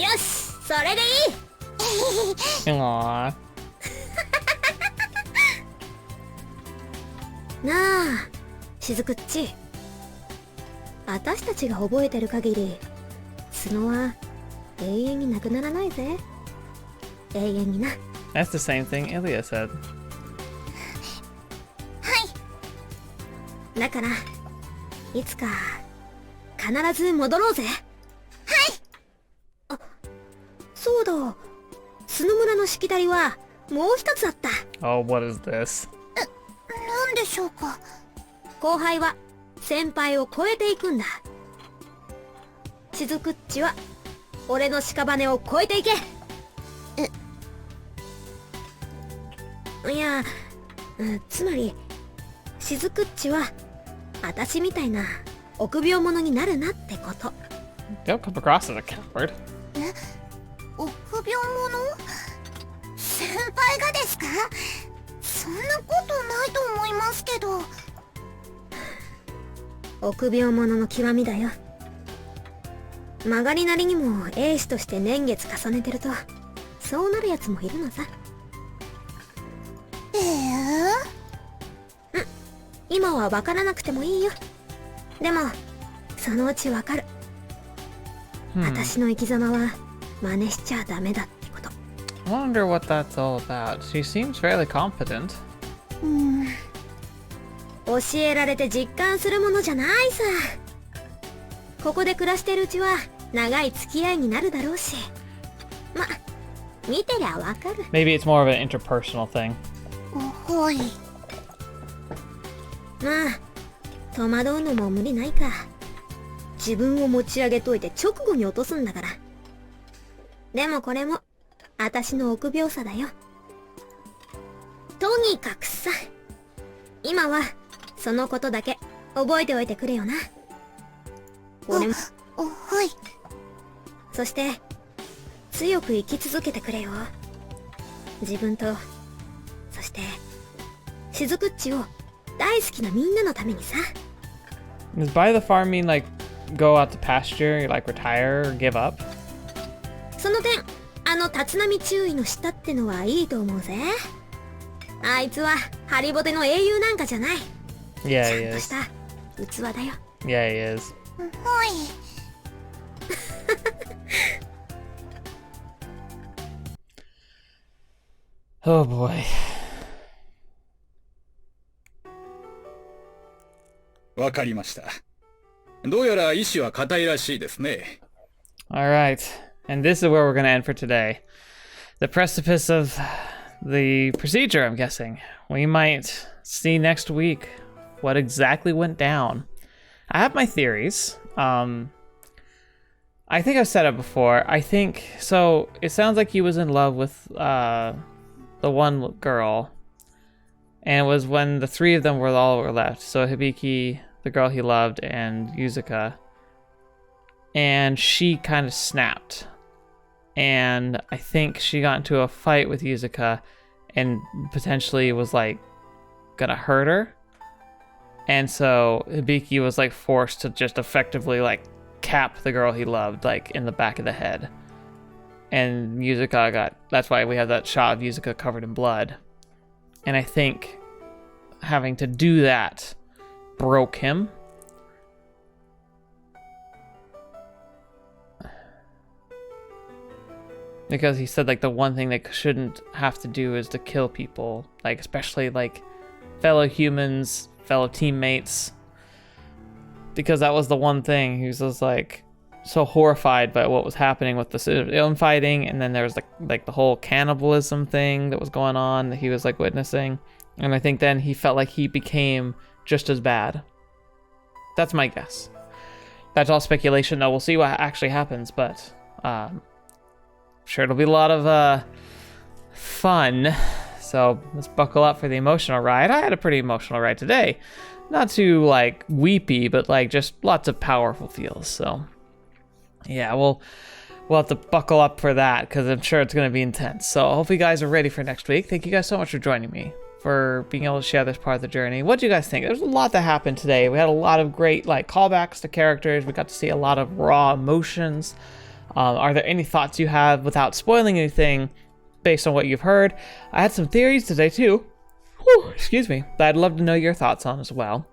よし、それでいい。 Aww. なあ、しずくっち。私たちが覚えてる限り、角は永遠になくならないぜ。永遠にな。 That's the same thing Ilya said. だから、いつか必ず戻ろうぜ。はい。あ、そうだ。素の村のしきたりはもう一つあった。 Oh, what is this? なんでしょうか。後輩は先輩を超えていくんだ。しずくっちは俺の屍を超えていけ。いや、つまりしずくっちは私みたいな臆病者になるなってこと。 Don't come across as a coward. 臆病者？先輩がですか？そんなことないと思いますけど。臆病者の極みだよ。曲がりなりにも英士として年月重ねてるとそうなるやつもいるのさ。今は分からなくてもいいよ。でもそのうち分かる。私の生き様は真似しちゃダメだってこと。 I wonder what that's all about. She seems fairly competent. 教えられて実感するものじゃないさ。ここで暮らしてるうちは長い付き合いになるだろうし、ま、見てりゃわかる。 Maybe it's more of an interpersonal thing. はい。まあ戸惑うのも無理ないか。自分を持ち上げといて直後に落とすんだから。でもこれも私の臆病さだよ。とにかくさ、今はそのことだけ覚えておいてくれよな。俺も。はい。そして強く生き続けてくれよ。自分と、そしてしずくっちを大好きなみんなのためにさ。 Does buy the farm mean like go out to pasture, like retire or give up? その点あの立浪注意の下ってのはいいと思うぜ。あいつはハリボテの英雄なんかじゃない。 Yeah, ち he ゃんと is. した器だよ。 Yeah, he is. はい。Oh boy. わかりました。どうやら意志は固いらしいですね。All right. And this is where we're going to end for today. The precipice of the procedure, I'm guessing. We might see next week what exactly went down. I have my theories. I think I've said it before. I think so. It sounds like he was in love with the one girl, and it was when the three of them were all were left. So Hibiki, the girl he loved, and Yuzuka, and she kind of snapped, and I think she got into a fight with Yuzuka, and potentially was like gonna hurt her, and so Hibiki was like forced to just effectively like cap the girl he loved like in the back of the head, and Yuzuka got, that's why we have that shot of Yuzuka covered in blood, and I think having to do that broke him. Because he said like the one thing they shouldn't have to do is to kill people, like especially like fellow humans, fellow teammates, because that was the one thing he was just like so horrified by what was happening with the infighting, and then there was like the whole cannibalism thing that was going on that he was like witnessing, and I think then he felt like he became just as bad. That's my guess. That's all speculation though. We'll see what actually happens, but sure it'll be a lot of fun. So let's buckle up for the emotional ride. I had a pretty emotional ride today. Not too like weepy, but like just lots of powerful feels. So yeah, we'll have to buckle up for that because I'm sure it's going to be intense. So I hope you guys are ready for next week. Thank you guys so much for joining me, for being able to share this part of the journey. What do you guys think? There's a lot that happened today. We had a lot of great like callbacks to characters. We got to see a lot of raw emotions. Are there any thoughts you have without spoiling anything based on what you've heard? I had some theories today too. Whew, excuse me. That I'd love to know your thoughts on as well.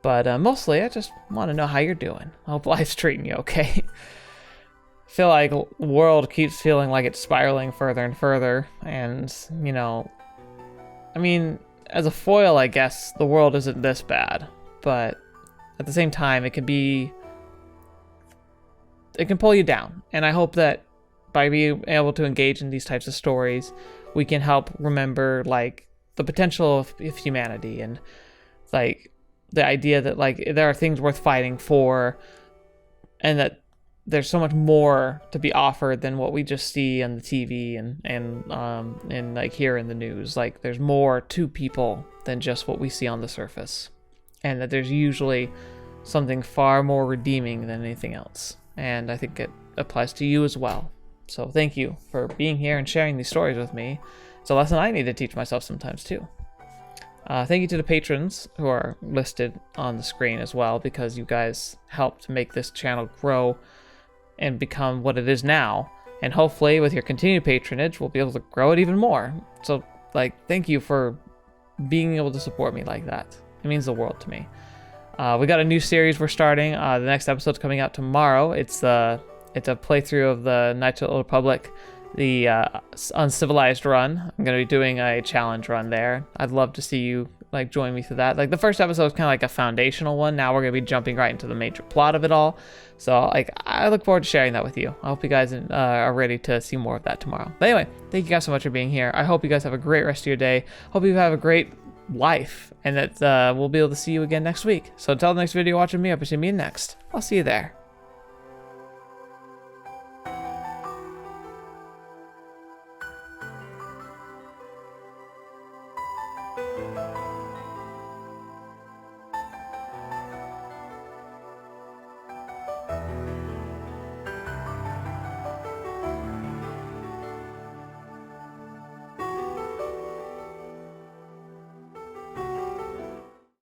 But mostly I just want to know how you're doing. I hope life's treating you okay. I feel like the world keeps feeling like it's spiraling further and further. And, you know, I mean, as a foil, I guess the world isn't this bad. But at the same time, it can pull you down. And I hope that by being able to engage in these types of stories, we can help remember like the potential of humanity, and like the idea that like there are things worth fighting for, and that there's so much more to be offered than what we just see on the TV and like here in the news. Like there's more to people than just what we see on the surface, and that there's usually something far more redeeming than anything else. And I think it applies to you as well. So thank you for being here and sharing these stories with me. It's a lesson I need to teach myself sometimes too. Thank you to the patrons who are listed on the screen as well, because you guys helped make this channel grow and become what it is now. And hopefully with your continued patronage, we'll be able to grow it even more. So like, thank you for being able to support me like that. It means the world to me. We got a new series we're starting. The next episode's coming out tomorrow. It's a playthrough of the Knights of the Old Republic, the Uncivilized run. I'm going to be doing a challenge run there. I'd love to see you like join me through that. Like the first episode was kind of like a foundational one. Now we're going to be jumping right into the major plot of it all. So like I look forward to sharing that with you. I hope you guys are ready to see more of that tomorrow. But anyway, thank you guys so much for being here. I hope you guys have a great rest of your day. Hope you have a great life, and that we'll be able to see you again next week. So until the next video watching me, I'll be seeing you next. I'll see you there.